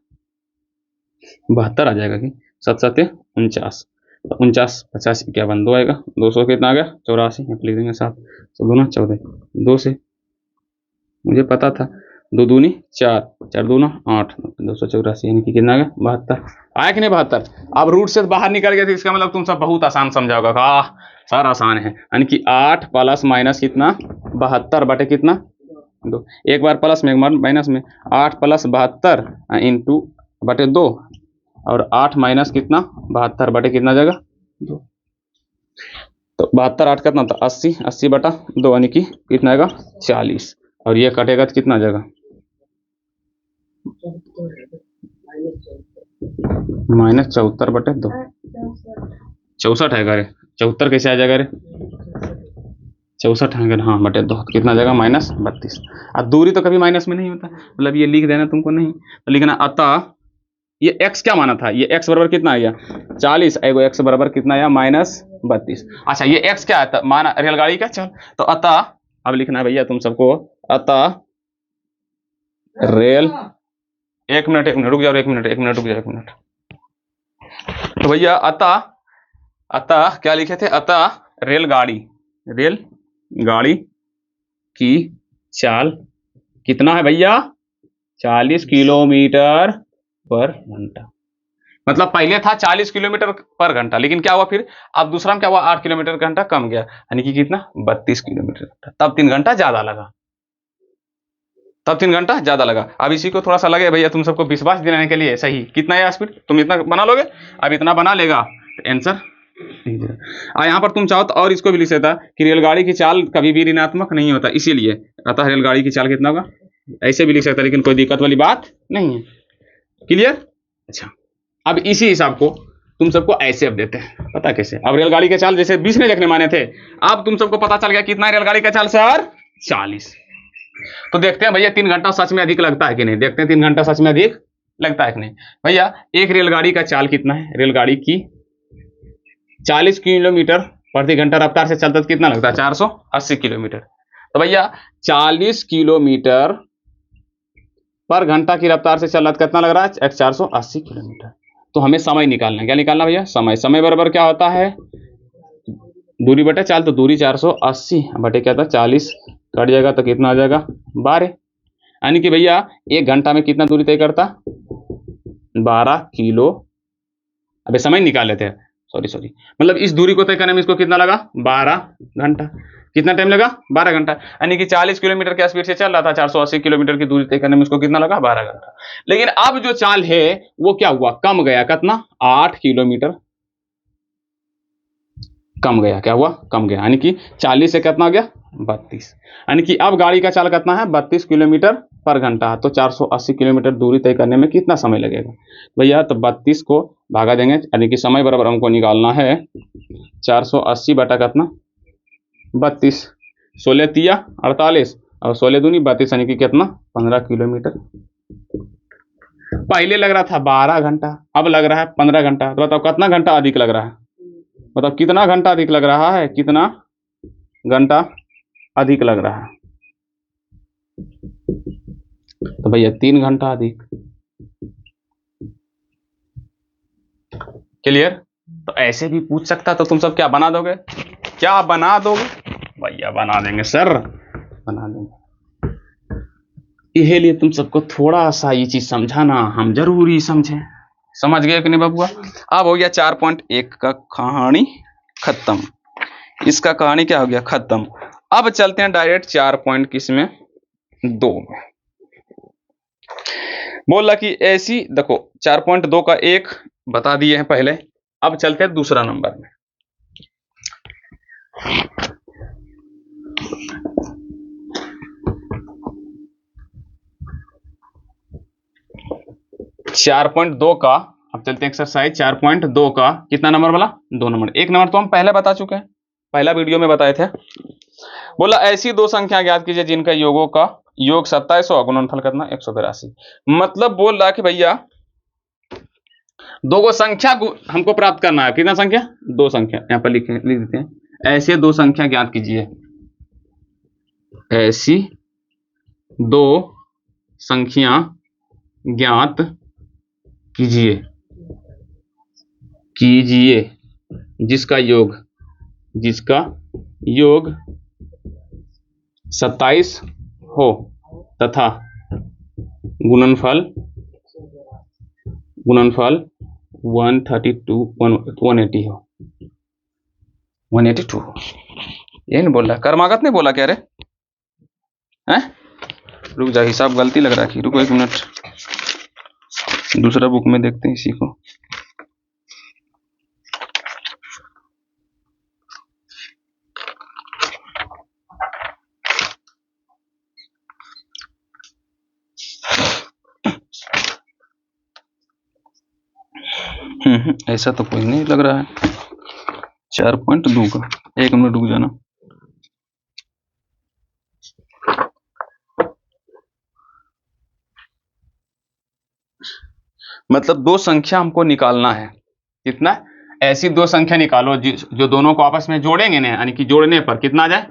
72 आ जाएगा कि 7 7 49, 49 50 51 2 आएगा, 200 कितना आ गया 84, यहाँ पर लिख देंगे 7 2 14, 2 से मुझे पता था, 2 दूनी 4, 4 दूना 8, 284 यानी कि कितना आ गया 72, आया कि नहीं 72। अब रूट से बाहर निकल गया तो इसका मतलब तुम सब बहुत आसान समझाओगा, सर आसान है, यानी कि 8 प्लस माइनस कितना 72 बटे कितना 2, एक बार प्लस में एक बार माइनस में, 8 प्लस 72 इंटू बटे 2, और 8 माइनस कितना 72 बटे कितना जाएगा 2, तो 72 8 कितना था 80, 80 बटा 2 यानी कि कितना आएगा 40, और ये कटेगा तो कितना आ जाएगा -74 बटे 2, 64 है रे, 74 कैसे आ जाएगा रे 64 है, हाँ बटे 2 कितना आ जाएगा -32। अब दूरी तो कभी माइनस में नहीं होता, मतलब ये लिख देना तुमको नहीं तो लिखना, अतः ये x क्या माना था, ये x बराबर कितना आ गया 40, एगो x बराबर कितना आया -32। अच्छा ये x क्या आता माना रेलगाड़ी का, चल तो अतः अब लिखना है भैया तुम सबको, अतः रेल, एक मिनट रुक जाओ, एक मिनट रुक जाओ, 1 मिनट। तो भैया अतः क्या लिखे थे, अतः रेलगाड़ी की चाल कितना है भैया 40 किलोमीटर पर घंटा, मतलब पहले था 40 किलोमीटर पर घंटा, लेकिन क्या हुआ फिर अब दूसरा में क्या हुआ 8 किलोमीटर घंटा कम गया, यानी कि कितना 32 किलोमीटर घंटा, तब 3 घंटा ज्यादा लगा, सब 3 घंटा ज़्यादा लगा। अब इसी को थोड़ा सा लगे भैया तुम सबको विश्वास दिलाने के लिए, सही कितना है स्पीड, तुम इतना बना लोगे, अब इतना बना लेगा तो आंसर। यहाँ पर तुम चाहो तो और इसको भी लिख सकता कि रेलगाड़ी की चाल कभी भी ऋणात्मक नहीं होता, इसीलिए अतः रेलगाड़ी की चाल कितना होगा, ऐसे भी लिख सकता, लेकिन कोई दिक्कत वाली बात नहीं है। क्लियर? अच्छा, अब इसी हिसाब को तुम सबको ऐसे अब देते हैं, पता कैसे। अब रेलगाड़ी का चाल जैसे 20 ने जखने माने थे, अब तुम सबको पता चल गया कितना है रेलगाड़ी का चाल सर, 40। तो देखते हैं भैया 3 घंटा सच में अधिक लगता है कि नहीं, देखते हैं 3 घंटा सच में अधिक लगता है कि नहीं। भैया एक रेलगाड़ी का चाल कितना है, रेलगाड़ी की 40 किलोमीटर प्रति घंटा रफ्तार से चलता तो कितना लगता है, 480 किलोमीटर। तो भैया 40 किलोमीटर पर घंटा की रफ्तार से चल रहा तो कितना लग रहा है, 480 किलोमीटर। तो हमें समय निकालना है, क्या निकालना भैया, समय। समय बराबर क्या होता है, दूरी बटे चाल, तो दूरी 480 बटे क्या था 40, कट जाएगा तो कितना आ जाएगा 12, यानी कि भैया 1 घंटा में कितना दूरी तय करता, 12 किलो। अबे समय निकाल लेते हैं, सॉरी, मतलब इस दूरी को तय करने में इसको कितना लगा, 12 घंटा। कितना टाइम लगा, 12 घंटा, यानी कि 40 किलोमीटर के स्पीड से चल रहा था, 480 किलोमीटर की दूरी तय करने में उसको कितना लगा, 12 घंटा। लेकिन अब जो चाल है वो क्या हुआ, कम गया, कितना, 8 किलोमीटर कम गया, क्या हुआ, कम गया, यानी कि 40 से कितना आ गया, 32, यानी कि अब गाड़ी का चाल कितना है, 32 किलोमीटर पर घंटा। तो 480 किलोमीटर दूरी तय करने में कितना समय लगेगा भैया, तो 32 को भागा देंगे, यानी कि समय बराबर हमको निकालना है 480 बटा कितना 32, 16 तिया 48 और 16 दूनी 32, यानी कि कितना 15 किलोमीटर। पहले लग रहा था 12 घंटा, अब लग रहा है 15 घंटा। तो बताओ कितना घंटा अधिक लग रहा है, बताओ कितना घंटा अधिक लग रहा है, कितना घंटा अधिक लग रहा है, तो भैया 3 घंटा अधिक। क्लियर? तो ऐसे भी पूछ सकता, तो तुम सब क्या बना दोगे, क्या बना दोगे भैया, बना देंगे सर, बना देंगे। यही लिए तुम सबको थोड़ा सा ये चीज समझाना हम जरूरी समझे, समझ गए कि नहीं बाबुआ। अब हो गया 4.1 का कहानी खत्म, इसका कहानी क्या हो गया, खत्म। अब चलते हैं डायरेक्ट 4.2 में। बोला कि ऐसी, देखो 4.2 का एक बता दिए हैं पहले, अब चलते हैं दूसरा नंबर में। चार पॉइंट दो का, अब चलते हैं एक्सरसाइज 4.2 का कितना नंबर वाला, 2 नंबर। 1 नंबर तो हम पहले बता चुके हैं, पहला वीडियो में बताए थे। बोला ऐसी दो संख्या ज्ञात कीजिए जिनका योगों का योग 27 और गुणनफल कितना 182। मतलब बोल रहा कि भैया दो संख्या हमको प्राप्त करना है, कितना संख्या, 2 संख्या, यहां पर लिख देते हैं, ऐसे 2 संख्या ज्ञात कीजिए, ऐसी 2 संख्या ज्ञात कीजिए जिसका योग 27 हो तथा गुणनफल 180 हो, 182 हो। ये नहीं बोल रहा, कर्मागत नहीं बोला क्या रे, हैं? रुक जा, हिसाब गलती लग रहा है, रुको 1 मिनट, दूसरा बुक में देखते हैं इसी को। ऐसा तो कोई नहीं लग रहा है 4.2 का, 1 मिनट रुक जाना। मतलब 2 संख्या हमको निकालना है, कितना, ऐसी 2 संख्या निकालो जो दोनों को आपस में जोड़ेंगे ना, यानी कि जोड़ने पर कितना आ जाए,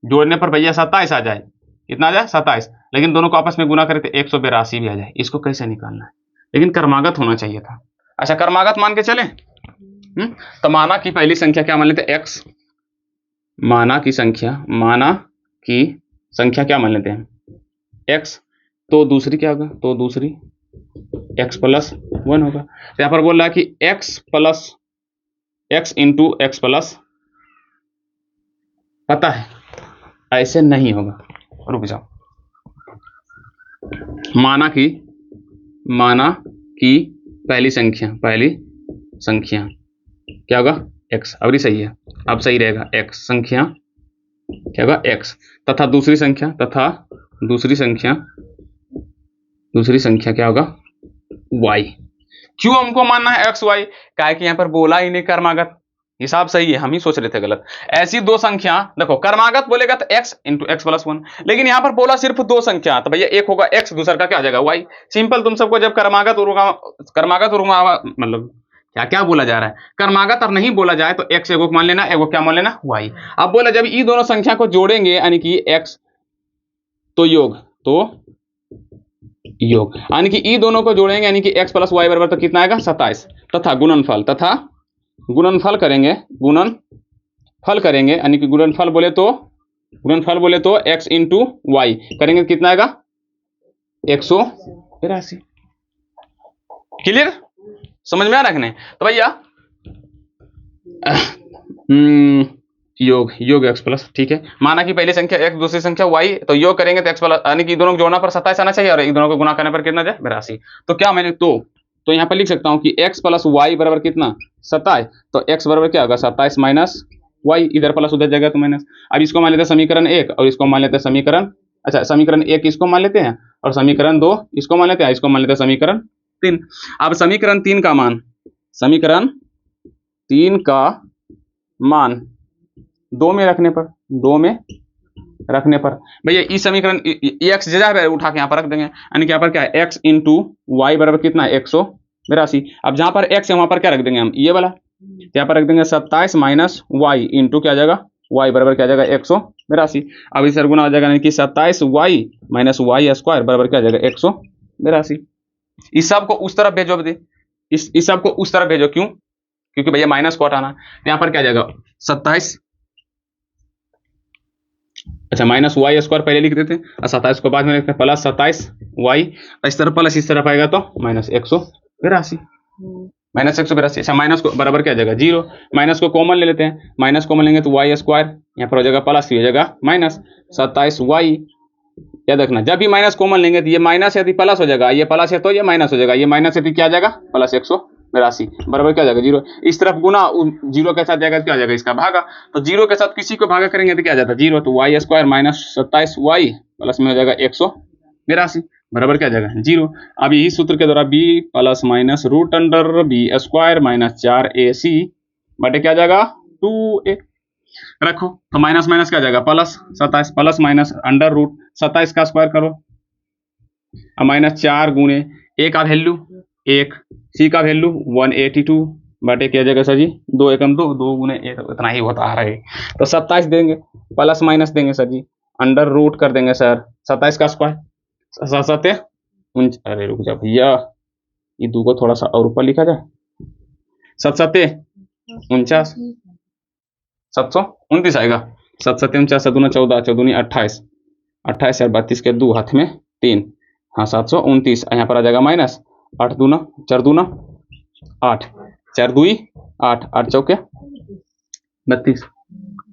जोड़ने पर भैया 27 आ जाए, कितना आ जाए 27, लेकिन दोनों को आपस में गुना करें तो 182 भी आ जाए। इसको कैसे निकालना है, लेकिन कर्मागत होना चाहिए था। अच्छा कर्मागत मान के चले, तो माना की पहली संख्या क्या मान लेते, x, माना की संख्या क्या मान लेते हैं, x, तो दूसरी क्या होगा, तो दूसरी x प्लस 1 होगा। तो यहां पर बोल रहा है कि x इंटू एक्स प्लस, पता है ऐसे नहीं होगा, रुक जाओ, माना कि पहली संख्या क्या होगा x। अब ये सही है, अब सही रहेगा x संख्या क्या होगा x, तथा दूसरी संख्या क्या होगा y। क्यों हमको मानना है x y? क्या है कि यहाँ पर बोला ही नहीं क्रमागत, हिसाब सही है, हम ही सोच रहे थे गलत। ऐसी दो संख्या देखो, क्रमागत बोलेगा तो x into x plus one, लेकिन यहाँ पर बोला सिर्फ दो संख्या, तो भैया एक होगा x, दूसरा का क्या आ जाएगा y। सिंपल, तुम सबको जब क्रमागत मतलब क्या क्या बोला जा रहा है, क्रमागत और नहीं बोला जाए तो x एगो मान लेना, एगो क्या मान लेना y। अब बोला जब ये दोनों संख्या को जोड़ेंगे यानी कि x तो योग यानी कि ई दोनों को जोड़ेंगे यानी कि x प्लस वाई बराबर तो कितना आएगा 27, तथा गुणनफल करेंगे यानी कि गुणनफल बोले तो x इंटू वाई करेंगे तो कितना आएगा 182। क्लियर, समझ में आ रहा है? तो भैया योग x प्लस, ठीक है। माना कि पहली संख्या x, दूसरी संख्या y, तो योग करेंगे तो x प्लस यानी कि दोनों को जोड़ना पर 27 आना चाहिए और एक दोनों को गुणा करने पर कितना जाए 82। तो क्या मैंने तो यहाँ पर लिख सकता हूँ कि x प्लस वाई बराबर कितना 27, तो x बराबर क्या होगा 27 माइनस वाई, इधर प्लस उधर जाएगा तो माइनस। अब इसको मान लेते हैं समीकरण 1 और इसको मान लेते हैं समीकरण 1 इसको मान लेते हैं और समीकरण 2 इसको मान लेते हैं, इसको मान लेते हैं समीकरण 3। अब समीकरण 3 का मान 2 में रखने पर भैया इस समीकरण x जगह उठा के यहाँ पर रख देंगे, यानी कि यहाँ पर क्या है x इंटू वाई बराबर कितना है 182। अब जहां पर x है वहां पर क्या रख देंगे हम, ये वाला, यहाँ पर रख देंगे 27 माइनस वाई इंटू क्या जाएगा y बराबर क्या जाएगा 182। अब इस गुना हो जाएगा यानी कि 27 वाई माइनस वाई स्क्वायर बराबर क्या जाएगा 182। इस सब को उस तरफ भेजो, इस सब को उस तरफ भेजो, क्यों? क्योंकि भैया माइनस को हटाना, तो यहाँ पर क्या जाएगा 27, अच्छा माइनस वाई स्क्वायर पहले लिख देते हैं और 27 को बाद में लिखते हैं प्लस 27 वाई, इस तरफ प्लस इस तरफ आएगा तो माइनस 182, माइनस 182। अच्छा माइनस को बराबर क्या जाएगा 0, माइनस को कॉमन ले लेते हैं, माइनस कॉमन लेंगे तो वाई स्क्वायर यहाँ पर हो जाएगा प्लस, हो जाएगा माइनस 27 वाई। याद रखना जब भी माइनस कॉमन लेंगे तो ये माइनस यदि प्लस हो जाएगा, ये प्लस है तो ये माइनस हो जाएगा, ये माइनस यदि क्या जाएगा प्लस 182 बराबर क्या जाएगा 0। इस तरफ गुना 0 के साथ जाएगा तो क्या जाएगा इसका भागा, तो 0 के साथ किसी को भागा करेंगे तो क्या जाता है 0, तो y square minus 27 y plus में हो जाएगा 182 बराबर क्या जाएगा 0। अब यही सूत्र के द्वारा b plus minus root under b square minus 4ac बटे क्या जाएगा 2a रखो, तो माइनस माइनस क्या जाएगा plus 27 plus minus under root 27 का स्क्वायर करो, अब माइनस 4 गुणे a का वैल्यू 1, c का वैल्यू 182 बटे क्या जाएगा सर जी 2 एकम 2, 2 गुणे 1 इतना ही होता आ रहा है, तो 27 देंगे प्लस माइनस देंगे सर जी अंडर रूट कर देंगे सर 27 का स्क्वायर, सत्य अरे रुक जा भैया, ये 2 को थोड़ा सा और ऊपर लिखा जाए, 7 49 729 आएगा, 7 49 7 14 14 28 28 और 32 के 2 हाथ में 3, हाँ 729, यहाँ पर आ जाएगा माइनस 8 दूना 4 दूना 8 4 2 8 8 चौके 32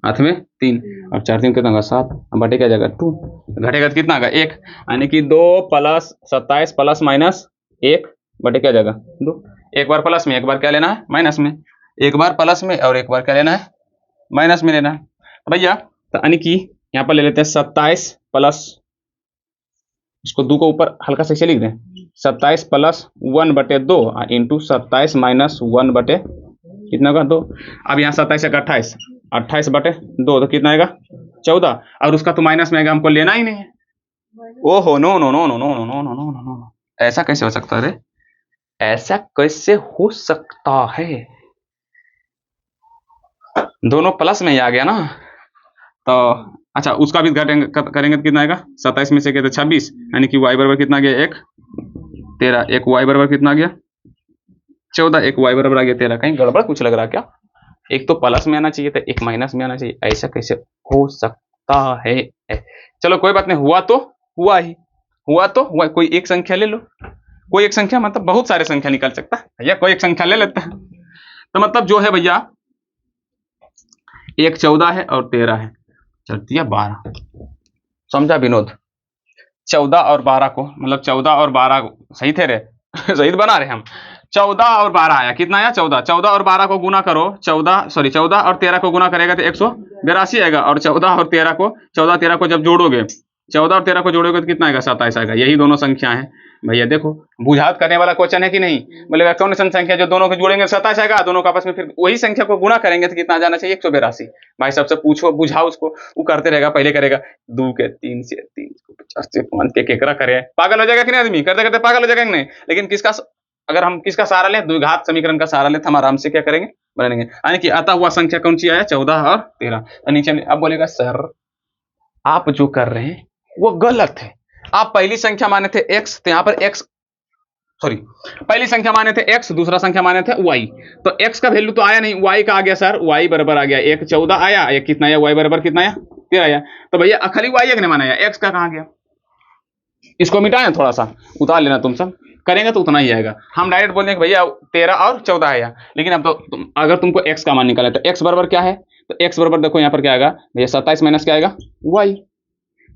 हाथ में 3 और 4 3 कितना होगा 7, बटे क्या जाएगा 2, घटेगा तो कितना आएगा 1, यानी कि 2 प्लस 27 प्लस माइनस 1 बटे क्या जाएगा 2, एक बार प्लस में एक बार क्या लेना है माइनस में, एक बार प्लस में और एक बार क्या लेना है माइनस में लेना है। तो भैया तो यानी कि यहाँ पर ले लेते हैं 27 प्लस, इसको 2 को ऊपर हल्का से लिख दें 27 प्लस 1 बटे 2 इंटू 27 माइनस 1 बटे कितना होगा 2। अब यहाँ 27 एक 28 28 बटे 2 तो कितना आएगा 14, और उसका तो माइनस में आएगा, हमको लेना ही नहीं है। ओहो no no no no no no no no no no, ऐसा कैसे हो सकता है, ऐसा कैसे हो सकता है, दोनों प्लस में ही आ गया ना, तो अच्छा उसका भी घटेंगे करेंगे तो कितना आएगा 27 में से कहते 26, यानी कि y बराबर कितना गया 1 13, एक y बराबर कितना गया 14, एक y बराबर आ गया 13। कहीं गड़बड़ कुछ लग रहा क्या, एक तो प्लस में आना चाहिए था एक माइनस में आना चाहिए, ऐसा कैसे हो सकता है। चलो कोई बात नहीं, हुआ तो हुआ ही, हुआ तो हुआ, कोई एक संख्या ले लो, कोई एक संख्या मतलब बहुत सारे संख्या निकल सकता है भैया, कोई एक संख्या ले लेता है, तो मतलब जो है भैया एक 14 है और 13 है, चलती है 12, समझा विनोद। 14 और 12 को, मतलब 14 और 12 सही थे रे सही तो बना रहे हम। 14 और 12 आया, कितना आया 14। 14 और 12 को गुना करो, 14 और 13 को गुना करेगा तो 182 आएगा। और 14 और 13 को, 14 13 को जब जोड़ोगे, 14 और 13 को जोड़ोगे तो कितना आएगा 27 आएगा। यही दोनों संख्या है भैया। देखो बुझावट करने वाला क्वेश्चन है कि नहीं, बोलेगा कौन सी संख्या जो दोनों को जोड़ेंगे 27 आएगा, दोनों का आपस में फिर वही संख्या को गुणा करेंगे तो कितना आ जाना चाहिए 182। भाई सबसे पूछो, बुझाओ उसको, वो करते रहेगा, पहले करेगा 2 के 3 से 3 को 50 से 5 के केकरा करे, पागल हो जाएगा कि नहीं आदमी, करते करते पागल हो जाएगा कि नहीं। लेकिन किसका, अगर हम किसका सहारा लें, द्विघात समीकरण का सहारा लें तो हम आराम से क्या करेंगे, बनेंगे। यानी कि आता हुआ संख्या कौन सी आया 14 और 13। तो नीचे अब बोलेगा सर आप जो कर रहे हैं वो गलत है। आप पहली संख्या माने थे x, तो यहाँ पर x, सॉरी पहली संख्या माने थे x, दूसरा संख्या माने थे y, तो x का वैल्यू तो आया नहीं, y का आ गया सर, y बराबर आ गया 1 14 आया, एक कितना आया, y बराबर कितना आया 13 आया। तो भैया खाली y एक ने माना आया, x का कहाँ गया, इसको मिटाएं, थोड़ा सा उतार लेना, तुम सब करेंगे तो उतना ही आएगा। हम डायरेक्ट बोल दें कि भैया 13 और 14 आया, लेकिन अब तो अगर तुमको x का मान निकाला तो x बराबर क्या है, तो x बराबर देखो यहाँ पर क्या आएगा भैया 27 माइनस क्या आएगा y,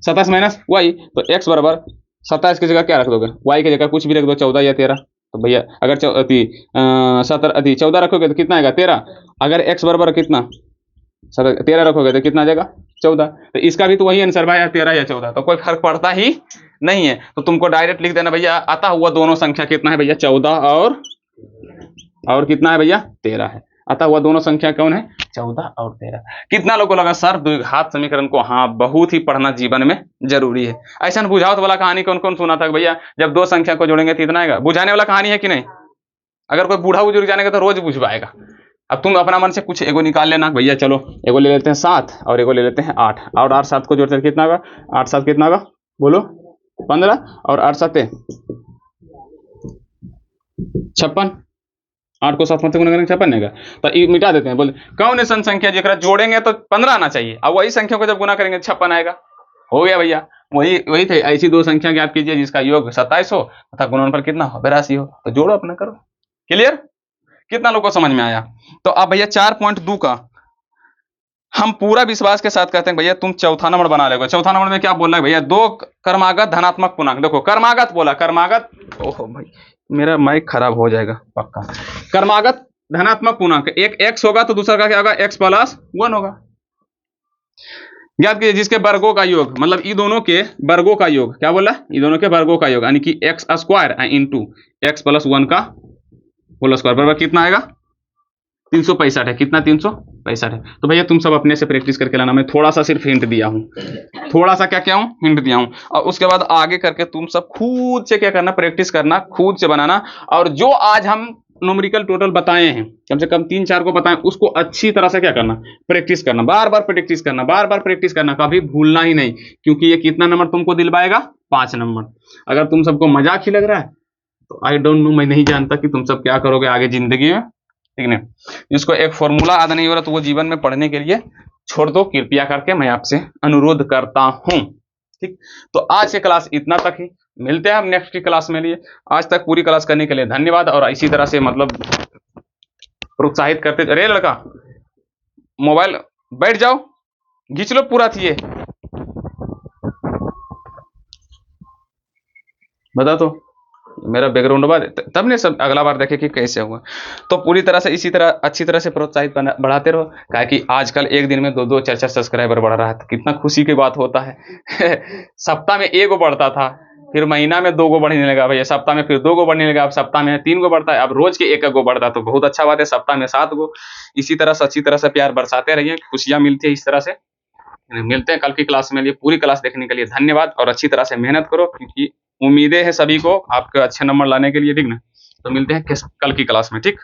27 माइनस y, तो x बराबर 27 की जगह क्या रख दोगे, y की जगह कुछ भी रख दो, 14 या 13। तो भैया अगर 14 रखोगे तो कितना आएगा 13, अगर x बराबर कितना 13 रखोगे तो कितना आ जाएगा 14। तो इसका भी तो वही आंसर भाई 13 या 14, तो कोई फर्क पड़ता ही नहीं है। तो तुमको डायरेक्ट लिख देना भैया आता हुआ दोनों संख्या कितना है भैया 14 और कितना है भैया 13 है। आता हुआ दोनों संख्या कौन है 14 और 13। कितना लोगों को लगा सर द्विघात समीकरण को, हाँ बहुत ही पढ़ना जीवन में जरूरी है। ऐसा बुझावत वाला कहानी कौन कौन सुना था भैया, जब दो संख्या को जोड़ेंगे तो इतना आएगा, बुझाने वाला कहानी है कि नहीं। अगर कोई बूढ़ा बुजुर्ग जानेगा तो रोज बुझवाएगा। अब तुम अपना मन से कुछ एगो निकाल लेना भैया, चलो एगो ले लेते हैं 7 और एगो ले लेते हैं 8, और 8 7 को जोड़ते हैं कितना होगा, 8 7 कितना होगा बोलो 15, और 8 7 56, 8 को 7 से गुणा करेंगे 56 आएगा। तो ये मिटा देते हैं, बोले कौन ऐसा संख्या जरा जोड़ेंगे तो 15 आना चाहिए, और वही संख्या को जब गुना करेंगे 56 आएगा। हो गया भैया, वही थे। ऐसी दो संख्या ज्ञात कीजिए जिसका योग 27 हो तथा गुणनफल कितना हो 82 हो, तो जोड़ो अपना करो। क्लियर, कितना लोग को समझ में आया। तो अब भैया 4.2 का हम पूरा विश्वास के साथ कहते हैं भैया तुम चौथा नंबर बना लेगा। चौथा नंबर में क्या बोल रहा है भैया, दो कर्मागत धनात्मक पूर्णांक, देखो कर्मागत बोला, कर्मागत, ओहो भाई मेरा माइक खराब हो जाएगा पक्का। कर्मागत धनात्मक पूर्णांक, एक x होगा तो दूसरा का क्या होगा x प्लस 1 होगा। याद कीजिए जिसके वर्गों का योग, मतलब ई दोनों के वर्गों का योग, क्या बोला ई दोनों के वर्गों का योग, यानी कि x square into x plus 1 का होल स्क्वायर बराबर कितना आएगा 365 है। कितना 365 है। तो भैया तुम सब अपने से प्रैक्टिस करके लाना, मैं थोड़ा सा सिर्फ हिंट दिया हूँ, थोड़ा सा क्या हूँ हिंट दिया हूँ, और उसके बाद आगे करके तुम सब खुद से क्या करना, प्रैक्टिस करना, खुद से बनाना। और जो आज हम न्यूमेरिकल टोटल बताए हैं, कम से कम 3-4 को बताएं, उसको अच्छी तरह से क्या करना, प्रैक्टिस करना, बार बार प्रैक्टिस करना, बार बार प्रैक्टिस करना, कभी भूलना ही नहीं, क्योंकि ये कितना नंबर तुमको दिलवाएगा 5 नंबर। अगर तुम सबको मजाक ही लग रहा है तो आई डोंट नो, मैं नहीं जानता कि तुम सब क्या करोगे आगे जिंदगी में, ठीक है। जिसको एक फॉर्मूला याद नहीं हो रहा तो वो जीवन में पढ़ने के लिए छोड़ दो, कृपया करके मैं आपसे अनुरोध करता हूं, ठीक। तो आज की क्लास इतना तक ही, मिलते हैं हम नेक्स्ट की क्लास में लिए। आज तक पूरी क्लास करने के लिए धन्यवाद, और इसी तरह से मतलब प्रोत्साहित करते। अरे लड़का मोबाइल बैठ जाओ, खींच लो पूरा थी, बता तो मेरा बैकग्राउंड बाद तब ने सब अगला बार देखे कि कैसे हुआ। तो पूरी तरह से इसी तरह अच्छी तरह से प्रोत्साहित बढ़ाते रहो, क्या कि आजकल एक दिन में 2-2 4-4 सब्सक्राइबर बढ़ रहा है, तो कितना खुशी की बात होता है सप्ताह में 1 बढ़ता था, फिर महीना में 2 बढ़ने लगा भैया, सप्ताह में फिर 2 बढ़ने लगा, अब सप्ताह में 3 बढ़ता है, अब रोज के 1 बढ़ता है, तो बहुत अच्छा बात है। सप्ताह में 7। इसी तरह से अच्छी तरह से प्यार बरसाते रहिए, खुशियां मिलती है इस तरह से। मिलते हैं कल की क्लास में। लिए पूरी क्लास देखने के लिए धन्यवाद, और अच्छी तरह से मेहनत करो, क्योंकि उम्मीदें हैं सभी को आपके अच्छे नंबर लाने के लिए, ठीक ना। तो मिलते हैं कल की क्लास में, ठीक।